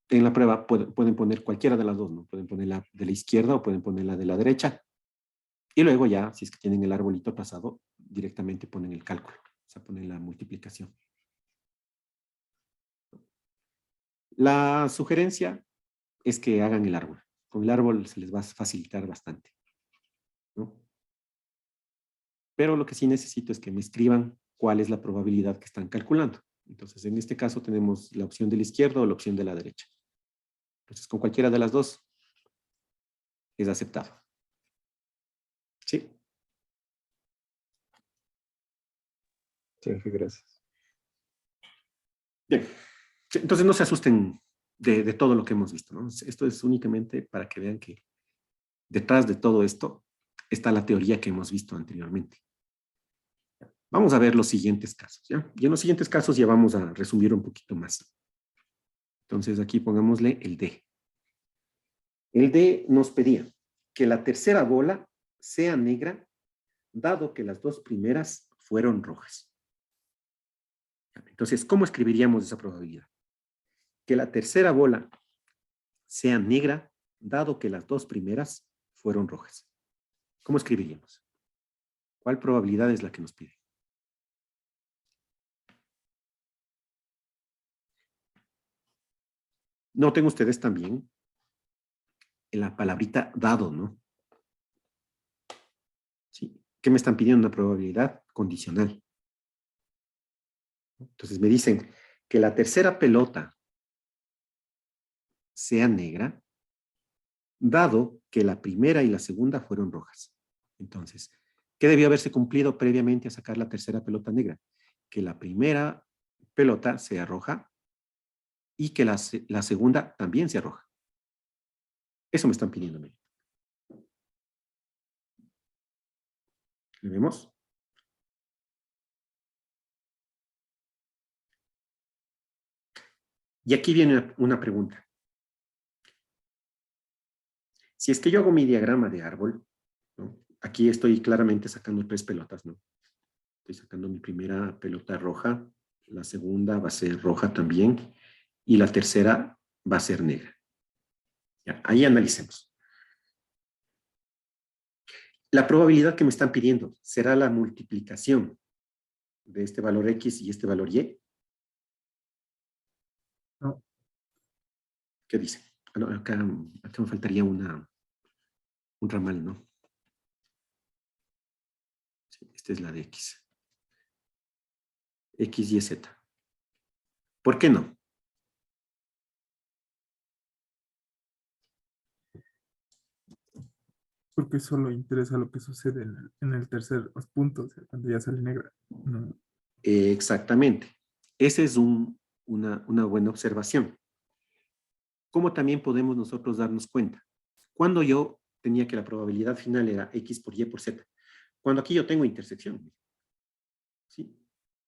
en la prueba pueden poner cualquiera de las dos, ¿no? Pueden poner la de la izquierda o pueden poner la de la derecha. Y luego ya, si es que tienen el arbolito pasado, directamente ponen el cálculo. O sea, ponen la multiplicación. La sugerencia es que hagan el árbol. Con el árbol se les va a facilitar bastante, ¿no? Pero lo que sí necesito es que me escriban cuál es la probabilidad que están calculando. Entonces, en este caso tenemos la opción de la izquierda o la opción de la derecha. Entonces, con cualquiera de las dos es aceptado. ¿Sí? Sí, gracias. Bien. Entonces, no se asusten de todo lo que hemos visto, ¿no? Esto es únicamente para que vean que detrás de todo esto está la teoría que hemos visto anteriormente. Vamos a ver los siguientes casos, ¿ya? Y en los siguientes casos ya vamos a resumir un poquito más. Entonces, aquí pongámosle el D. El D nos pedía que la tercera bola sea negra, dado que las dos primeras fueron rojas. Entonces, ¿cómo escribiríamos esa probabilidad? Que la tercera bola sea negra, dado que las dos primeras fueron rojas. ¿Cómo escribiríamos? ¿Cuál probabilidad es la que nos pide? Noten ustedes también en la palabrita dado, ¿no? ¿Sí? ¿Qué me están pidiendo? Una probabilidad condicional. Entonces me dicen que la tercera pelota sea negra, dado que la primera y la segunda fueron rojas. Entonces, ¿qué debió haberse cumplido previamente a sacar la tercera pelota negra? Que la primera pelota sea roja y que la segunda también sea roja. Eso me están pidiendo. ¿Le vemos? Y aquí viene una pregunta. Si es que yo hago mi diagrama de árbol, ¿no? Aquí estoy claramente sacando 3 pelotas, ¿no? Estoy sacando mi primera pelota roja, la segunda va a ser roja también, y la tercera va a ser negra. Ya, ahí analicemos. La probabilidad que me están pidiendo será la multiplicación de este valor X y este valor Y. No. ¿Qué dice? No, acá me faltaría un ramal, ¿no? Sí, esta es la de X. X, Y, Z. ¿Por qué no? Porque solo interesa lo que sucede en el tercer punto, o sea, cuando ya sale negra. No. Exactamente. Esa es una buena observación. ¿Cómo también podemos nosotros darnos cuenta? Cuando yo tenía que la probabilidad final era X por Y por Z. Cuando aquí yo tengo intersección. ¿Sí?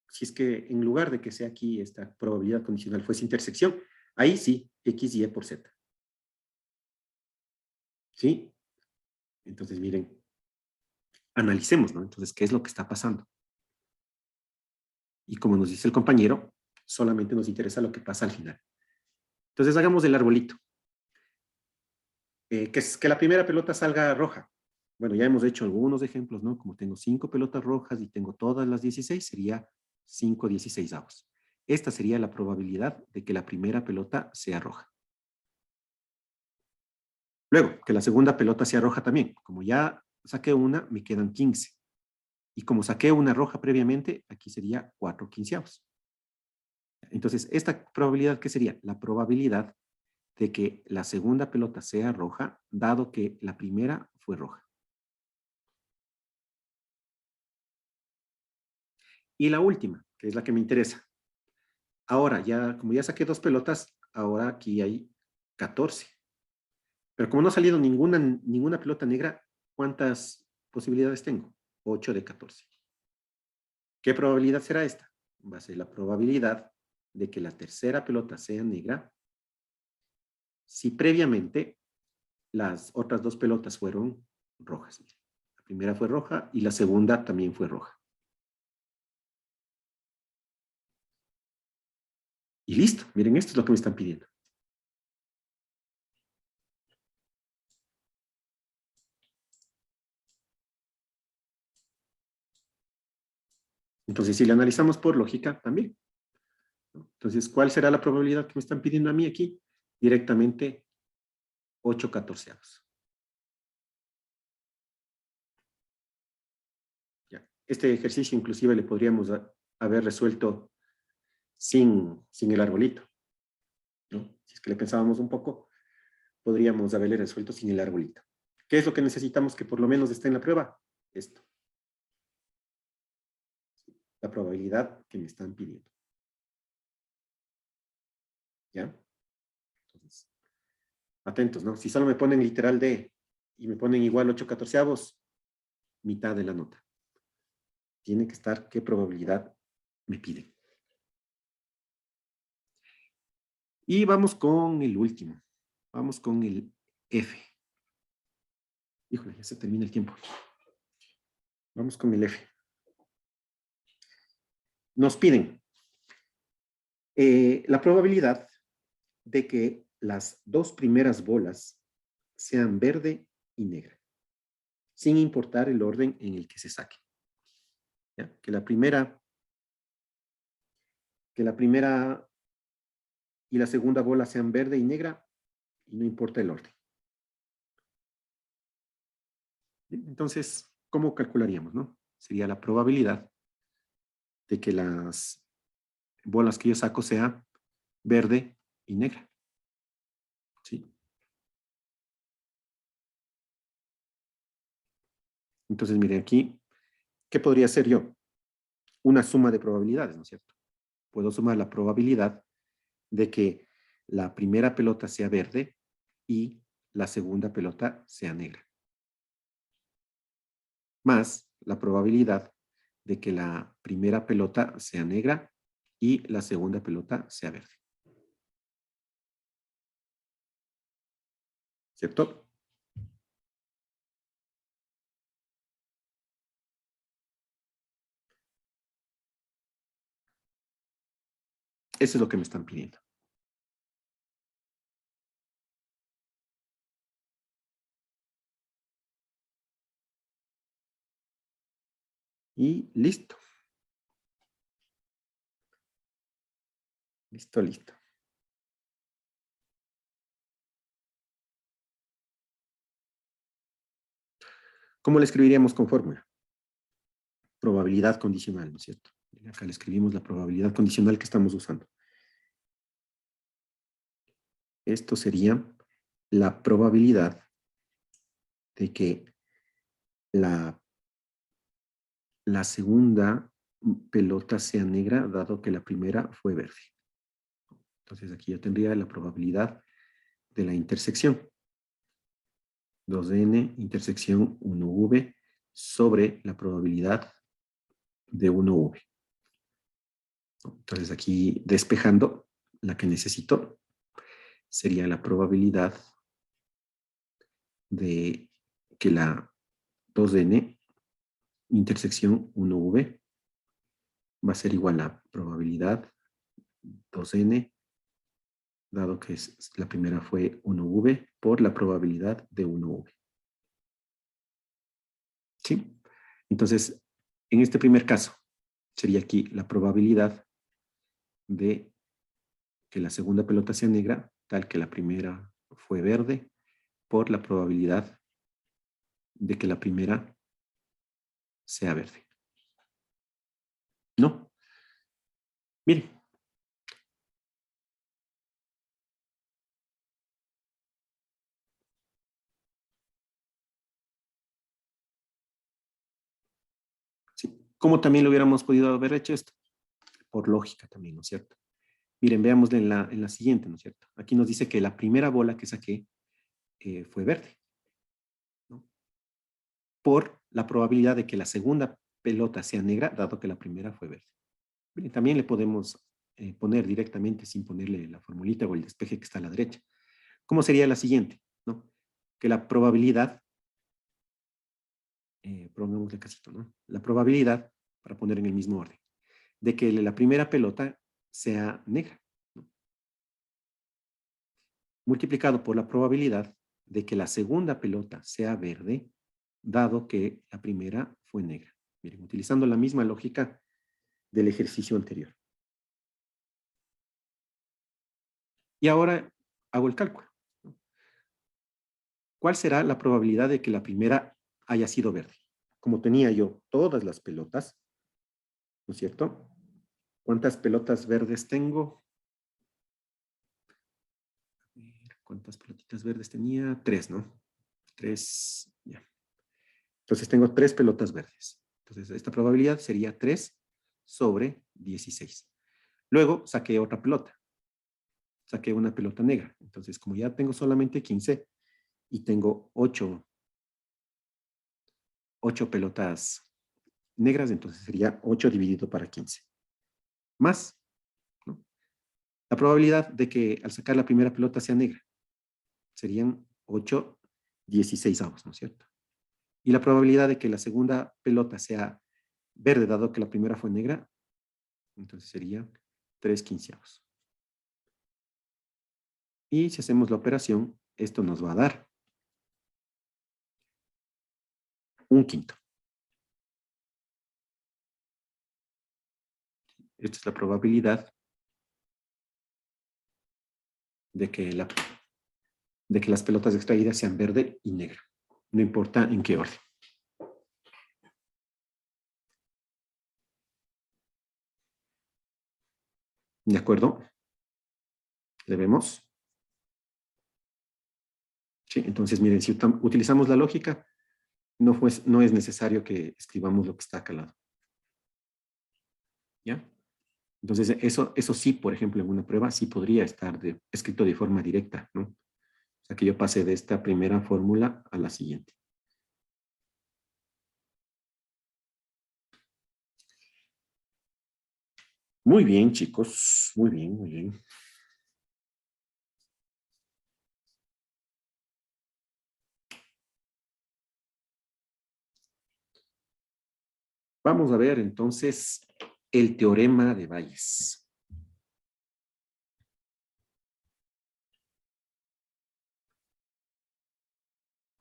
Si es que en lugar de que sea aquí esta probabilidad condicional fuese intersección, ahí sí, X, Y por Z. ¿Sí? Entonces, miren, analicemos, ¿no? Entonces, ¿qué es lo que está pasando? Y como nos dice el compañero, solamente nos interesa lo que pasa al final. Entonces, hagamos el arbolito. Que la primera pelota salga roja. Bueno, ya hemos hecho algunos ejemplos, ¿no? Como tengo 5 pelotas rojas y tengo todas las 16, sería 5/16. Esta sería la probabilidad de que la primera pelota sea roja. Luego, que la segunda pelota sea roja también. Como ya saqué una, me quedan 15. Y como saqué una roja previamente, aquí sería 4/15. Entonces, ¿esta probabilidad qué sería? La probabilidad de que la segunda pelota sea roja, dado que la primera fue roja. Y la última, que es la que me interesa. Ahora, como ya saqué 2 pelotas, ahora aquí hay 14. Pero como no ha salido ninguna pelota negra, ¿cuántas posibilidades tengo? 8 de 14. ¿Qué probabilidad será esta? Va a ser la probabilidad de que la tercera pelota sea negra si previamente las otras dos pelotas fueron rojas. La primera fue roja y la segunda también fue roja. Y listo, miren, esto es lo que me están pidiendo. Entonces, si le analizamos por lógica, también. Entonces, ¿cuál será la probabilidad que me están pidiendo a mí aquí? Directamente 8/14. Ya. Este ejercicio inclusive le podríamos haber resuelto sin el arbolito, ¿no? Si es que le pensábamos un poco, podríamos haberle resuelto sin el arbolito. ¿Qué es lo que necesitamos que por lo menos esté en la prueba? Esto. La probabilidad que me están pidiendo. ¿Ya? Entonces, atentos, ¿no? Si solo me ponen literal D y me ponen igual 8/14, mitad de la nota. Tiene que estar qué probabilidad me piden. Y vamos con el último. Vamos con el F. Híjole, ya se termina el tiempo. Vamos con el F. Nos piden la probabilidad de que las dos primeras bolas sean verde y negra, sin importar el orden en el que se saque. ¿Ya? Que la primera y la segunda bola sean verde y negra, y no importa el orden. Entonces, ¿cómo calcularíamos, no? Sería la probabilidad de que las bolas que yo saco sea verde y negra. ¿Sí? Entonces, miren aquí, ¿qué podría hacer yo? Una suma de probabilidades, ¿no es cierto? Puedo sumar la probabilidad de que la primera pelota sea verde y la segunda pelota sea negra. Más la probabilidad de que la primera pelota sea negra y la segunda pelota sea verde. ¿Cierto? Eso es lo que me están pidiendo. Y listo. Listo, listo. ¿Cómo le escribiríamos con fórmula? Probabilidad condicional, ¿no es cierto? Acá le escribimos la probabilidad condicional que estamos usando. Esto sería la probabilidad de que la segunda pelota sea negra, dado que la primera fue verde. Entonces aquí yo tendría la probabilidad de la intersección. 2n intersección 1v sobre la probabilidad de 1v. Entonces aquí despejando, la que necesito sería la probabilidad de que la 2n intersección 1v va a ser igual a probabilidad 2n, dado que la primera fue 1v, por la probabilidad de 1v. ¿Sí? Entonces, en este primer caso, sería aquí la probabilidad de que la segunda pelota sea negra, tal que la primera fue verde, por la probabilidad de que la primera sea verde. ¿No? Miren. ¿Sí? ¿Cómo también lo hubiéramos podido haber hecho esto? Por lógica también, ¿no es cierto? Miren, veamos en la siguiente, ¿no es cierto? Aquí nos dice que la primera bola que saqué fue verde, ¿no? Por la probabilidad de que la segunda pelota sea negra, dado que la primera fue verde. Miren, también le podemos poner directamente sin ponerle la formulita o el despeje que está a la derecha. ¿Cómo sería la siguiente? ¿No? que la probabilidad, pongámosle casito, ¿no? La probabilidad, para poner en el mismo orden, de que la primera pelota sea negra, ¿no? Multiplicado por la probabilidad de que la segunda pelota sea verde, dado que la primera fue negra. Miren, utilizando la misma lógica del ejercicio anterior. Y ahora hago el cálculo, ¿no? ¿Cuál será la probabilidad de que la primera haya sido verde? Como tenía yo todas las pelotas, ¿no es cierto? ¿Cuántas pelotas verdes tengo? ¿Cuántas pelotitas verdes tenía? 3, ¿no? 3, ya. Entonces tengo 3 pelotas verdes. Entonces esta probabilidad sería 3 sobre 16. Luego saqué otra pelota. Saqué una pelota negra. Entonces como ya tengo solamente 15 y tengo 8 pelotas negras, entonces sería 8 dividido para 15. Más, ¿no? La probabilidad de que al sacar la primera pelota sea negra serían 8 16avos, ¿no es cierto? Y la probabilidad de que la segunda pelota sea verde, dado que la primera fue negra, entonces sería 3 quinceavos. Y si hacemos la operación, esto nos va a dar 1/5. Esta es la probabilidad de que las pelotas extraídas sean verde y negra. No importa en qué orden. ¿De acuerdo? ¿Le vemos? Sí, entonces miren, si utilizamos la lógica, no es necesario que escribamos lo que está acá al lado. ¿Ya? Entonces, eso sí, por ejemplo, en una prueba sí podría estar escrito de forma directa, ¿no? O sea, que yo pase de esta primera fórmula a la siguiente. Muy bien, chicos. Muy bien, muy bien. Vamos a ver entonces el teorema de Bayes.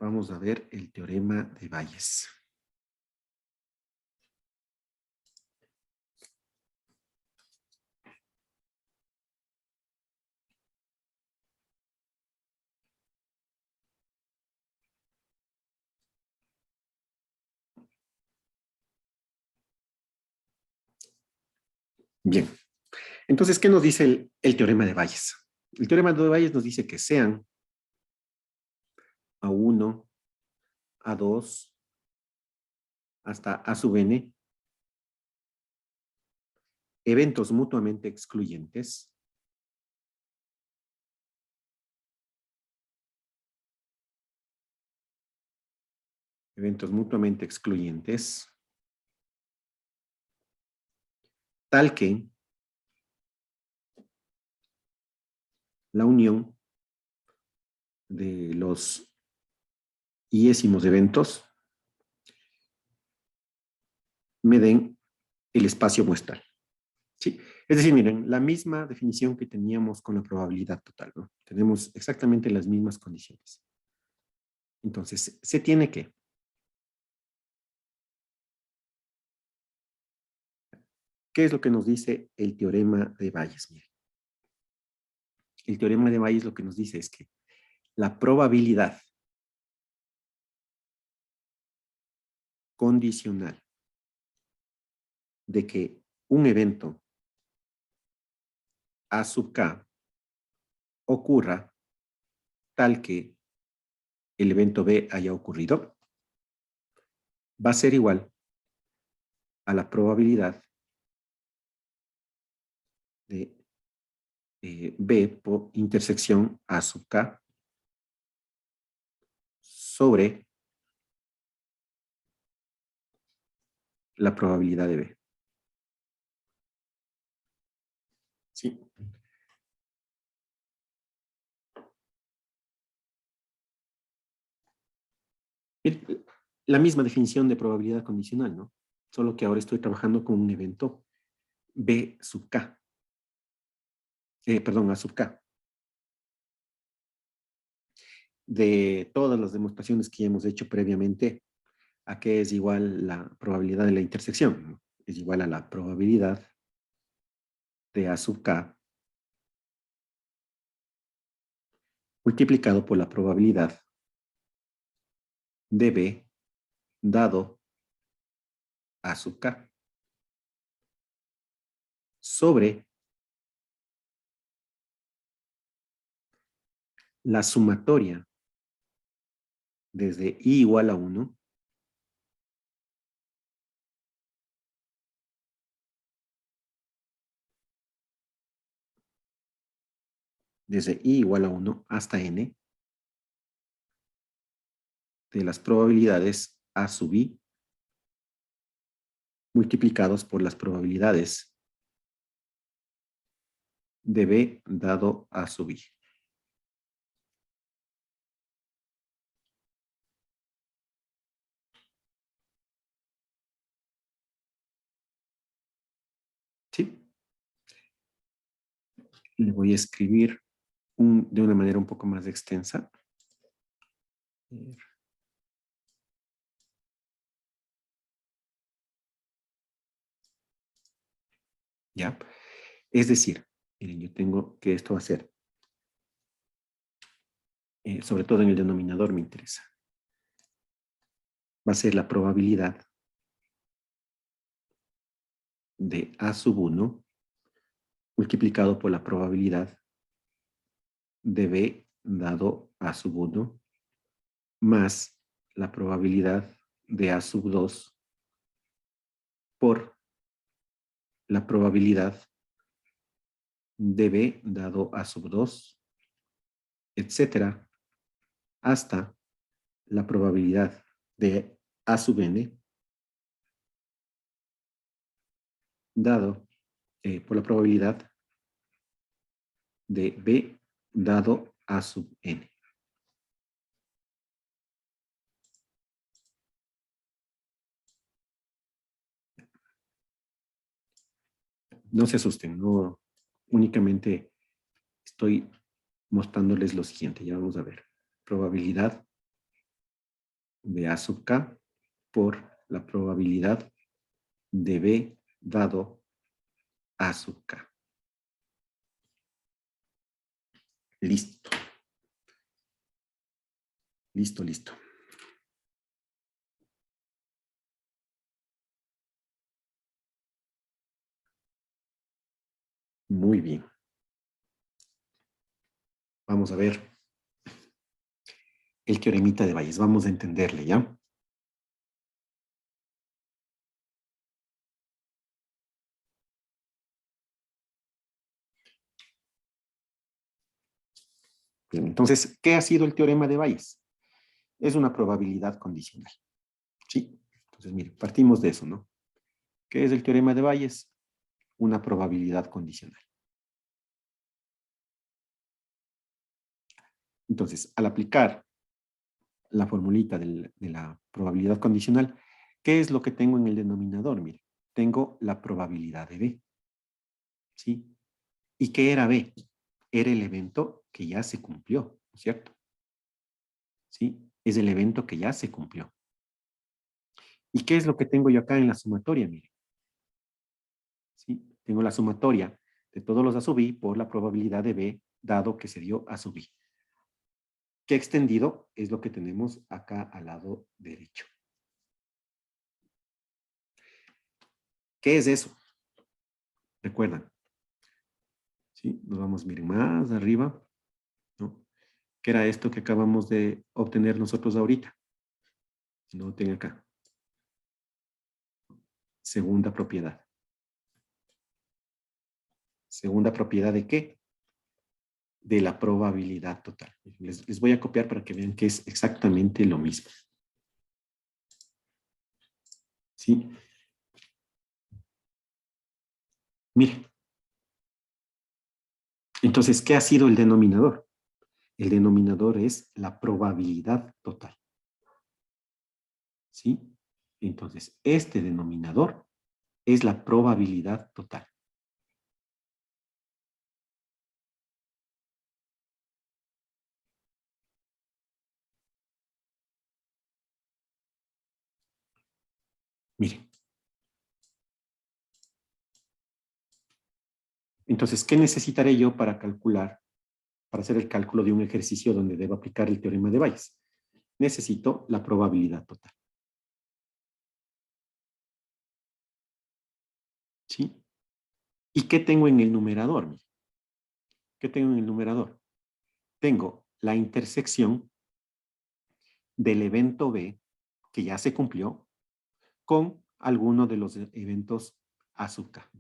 Vamos a ver el teorema de Bayes. Bien. Entonces, ¿qué nos dice el teorema de Bayes? El teorema de Bayes nos dice que sean A1, A2, hasta A sub n, eventos mutuamente excluyentes, tal que la unión de los iésimos eventos me den el espacio muestral. ¿Sí? Es decir, miren, la misma definición que teníamos con la probabilidad total, ¿no? Tenemos exactamente las mismas condiciones. Entonces, se tiene que ¿qué es lo que nos dice el teorema de Bayes? Miren, el teorema de Bayes lo que nos dice es que la probabilidad condicional de que un evento A sub k ocurra tal que el evento B haya ocurrido va a ser igual a la probabilidad de B por intersección A sub k sobre la probabilidad de B. ¿Sí? La misma definición de probabilidad condicional, ¿no? Solo que ahora estoy trabajando con un evento B sub K. Perdón, A sub K. De todas las demostraciones que hemos hecho previamente, ¿a qué es igual la probabilidad de la intersección? ¿No? Es igual a la probabilidad de A sub K multiplicado por la probabilidad de B dado A sub K sobre la sumatoria desde I igual a 1 desde I igual a 1 hasta N de las probabilidades A sub I multiplicados por las probabilidades de B dado A sub I. ¿Sí? Le voy a escribir de una manera un poco más extensa. ¿Ya? Es decir, miren, yo tengo que esto va a ser, sobre todo en el denominador me interesa, va a ser la probabilidad de A sub 1 multiplicado por la probabilidad de B dado A sub 1 más la probabilidad de A sub 2 por la probabilidad de B dado A sub 2, etcétera, hasta la probabilidad de A sub n dado por la probabilidad de B dado A sub n. No se asusten, no únicamente estoy mostrándoles lo siguiente. Ya vamos a ver. Probabilidad de A sub K por la probabilidad de B dado A sub K. Listo. Listo, listo. Muy bien. Vamos a ver el teoremita de Bayes. Vamos a entenderle, ¿ya? Bien, entonces, ¿qué ha sido el teorema de Bayes? Es una probabilidad condicional. Sí. Entonces, mire, partimos de eso, ¿no? ¿Qué es el teorema de Bayes? Una probabilidad condicional. Entonces, al aplicar la formulita de la probabilidad condicional, ¿qué es lo que tengo en el denominador? Mire, tengo la probabilidad de B. ¿Sí? ¿Y qué era B? Era el evento que ya se cumplió, ¿no es cierto? ¿Sí? Es el evento que ya se cumplió. ¿Y qué es lo que tengo yo acá en la sumatoria? Mire. ¿Sí? Tengo la sumatoria de todos los A sub I por la probabilidad de B dado que se dio A sub I. ¿Qué extendido? Es lo que tenemos acá al lado derecho. ¿Qué es eso? Recuerdan. ¿Sí? Nos vamos, miren, más arriba, ¿no? ¿Qué era esto que acabamos de obtener nosotros ahorita? Noten acá. Segunda propiedad. ¿Segunda propiedad de qué? De la probabilidad total. Les voy a copiar para que vean que es exactamente lo mismo. ¿Sí? Miren. Entonces, ¿qué ha sido el denominador? El denominador es la probabilidad total. ¿Sí? Entonces, este denominador es la probabilidad total. Miren. Entonces, ¿qué necesitaré yo para calcular, para hacer el cálculo de un ejercicio donde debo aplicar el teorema de Bayes? Necesito la probabilidad total. ¿Sí? ¿Y qué tengo en el numerador? Miren? ¿Qué tengo en el numerador? Tengo la intersección del evento B, que ya se cumplió, con alguno de los eventos A sub K.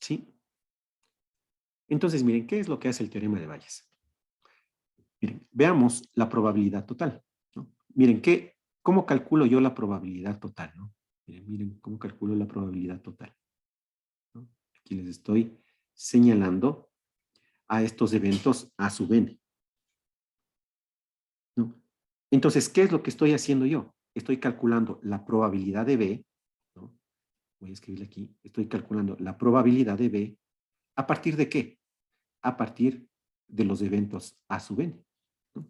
¿Sí? Entonces, miren, ¿qué es lo que hace el teorema de Bayes? Miren, veamos la probabilidad total, ¿no? Miren, ¿cómo calculo yo la probabilidad total, ¿no? Miren cómo calculo la probabilidad total, ¿no? Aquí les estoy señalando a estos eventos A sub n, ¿no? Entonces, ¿qué es lo que estoy haciendo yo? Estoy calculando la probabilidad de B, ¿no? Voy a escribirle aquí, estoy calculando la probabilidad de B, ¿a partir de qué? A partir de los eventos A sub n, ¿no?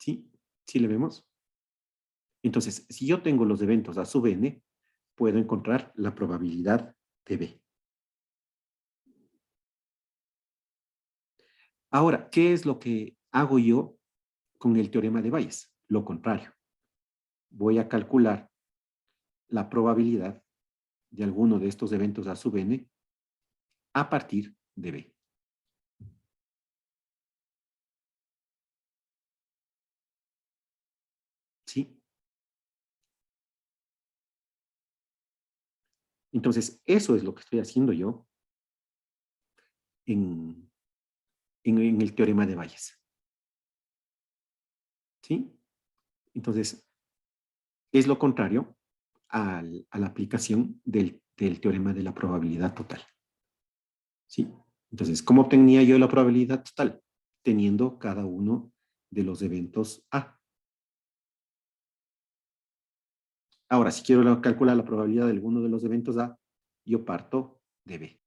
¿Sí? ¿Sí le vemos? Entonces, si yo tengo los eventos A sub n, puedo encontrar la probabilidad de B. Ahora, ¿qué es lo que hago yo con el teorema de Bayes? Lo contrario. Voy a calcular la probabilidad de alguno de estos eventos A sub n a partir de B. ¿Sí? Entonces, eso es lo que estoy haciendo yo en el teorema de Bayes. ¿Sí? Entonces, es lo contrario a la aplicación del teorema de la probabilidad total. ¿Sí? Entonces, ¿cómo obtenía yo la probabilidad total? Teniendo cada uno de los eventos A. Ahora, si quiero calcular la probabilidad de alguno de los eventos A, yo parto de B.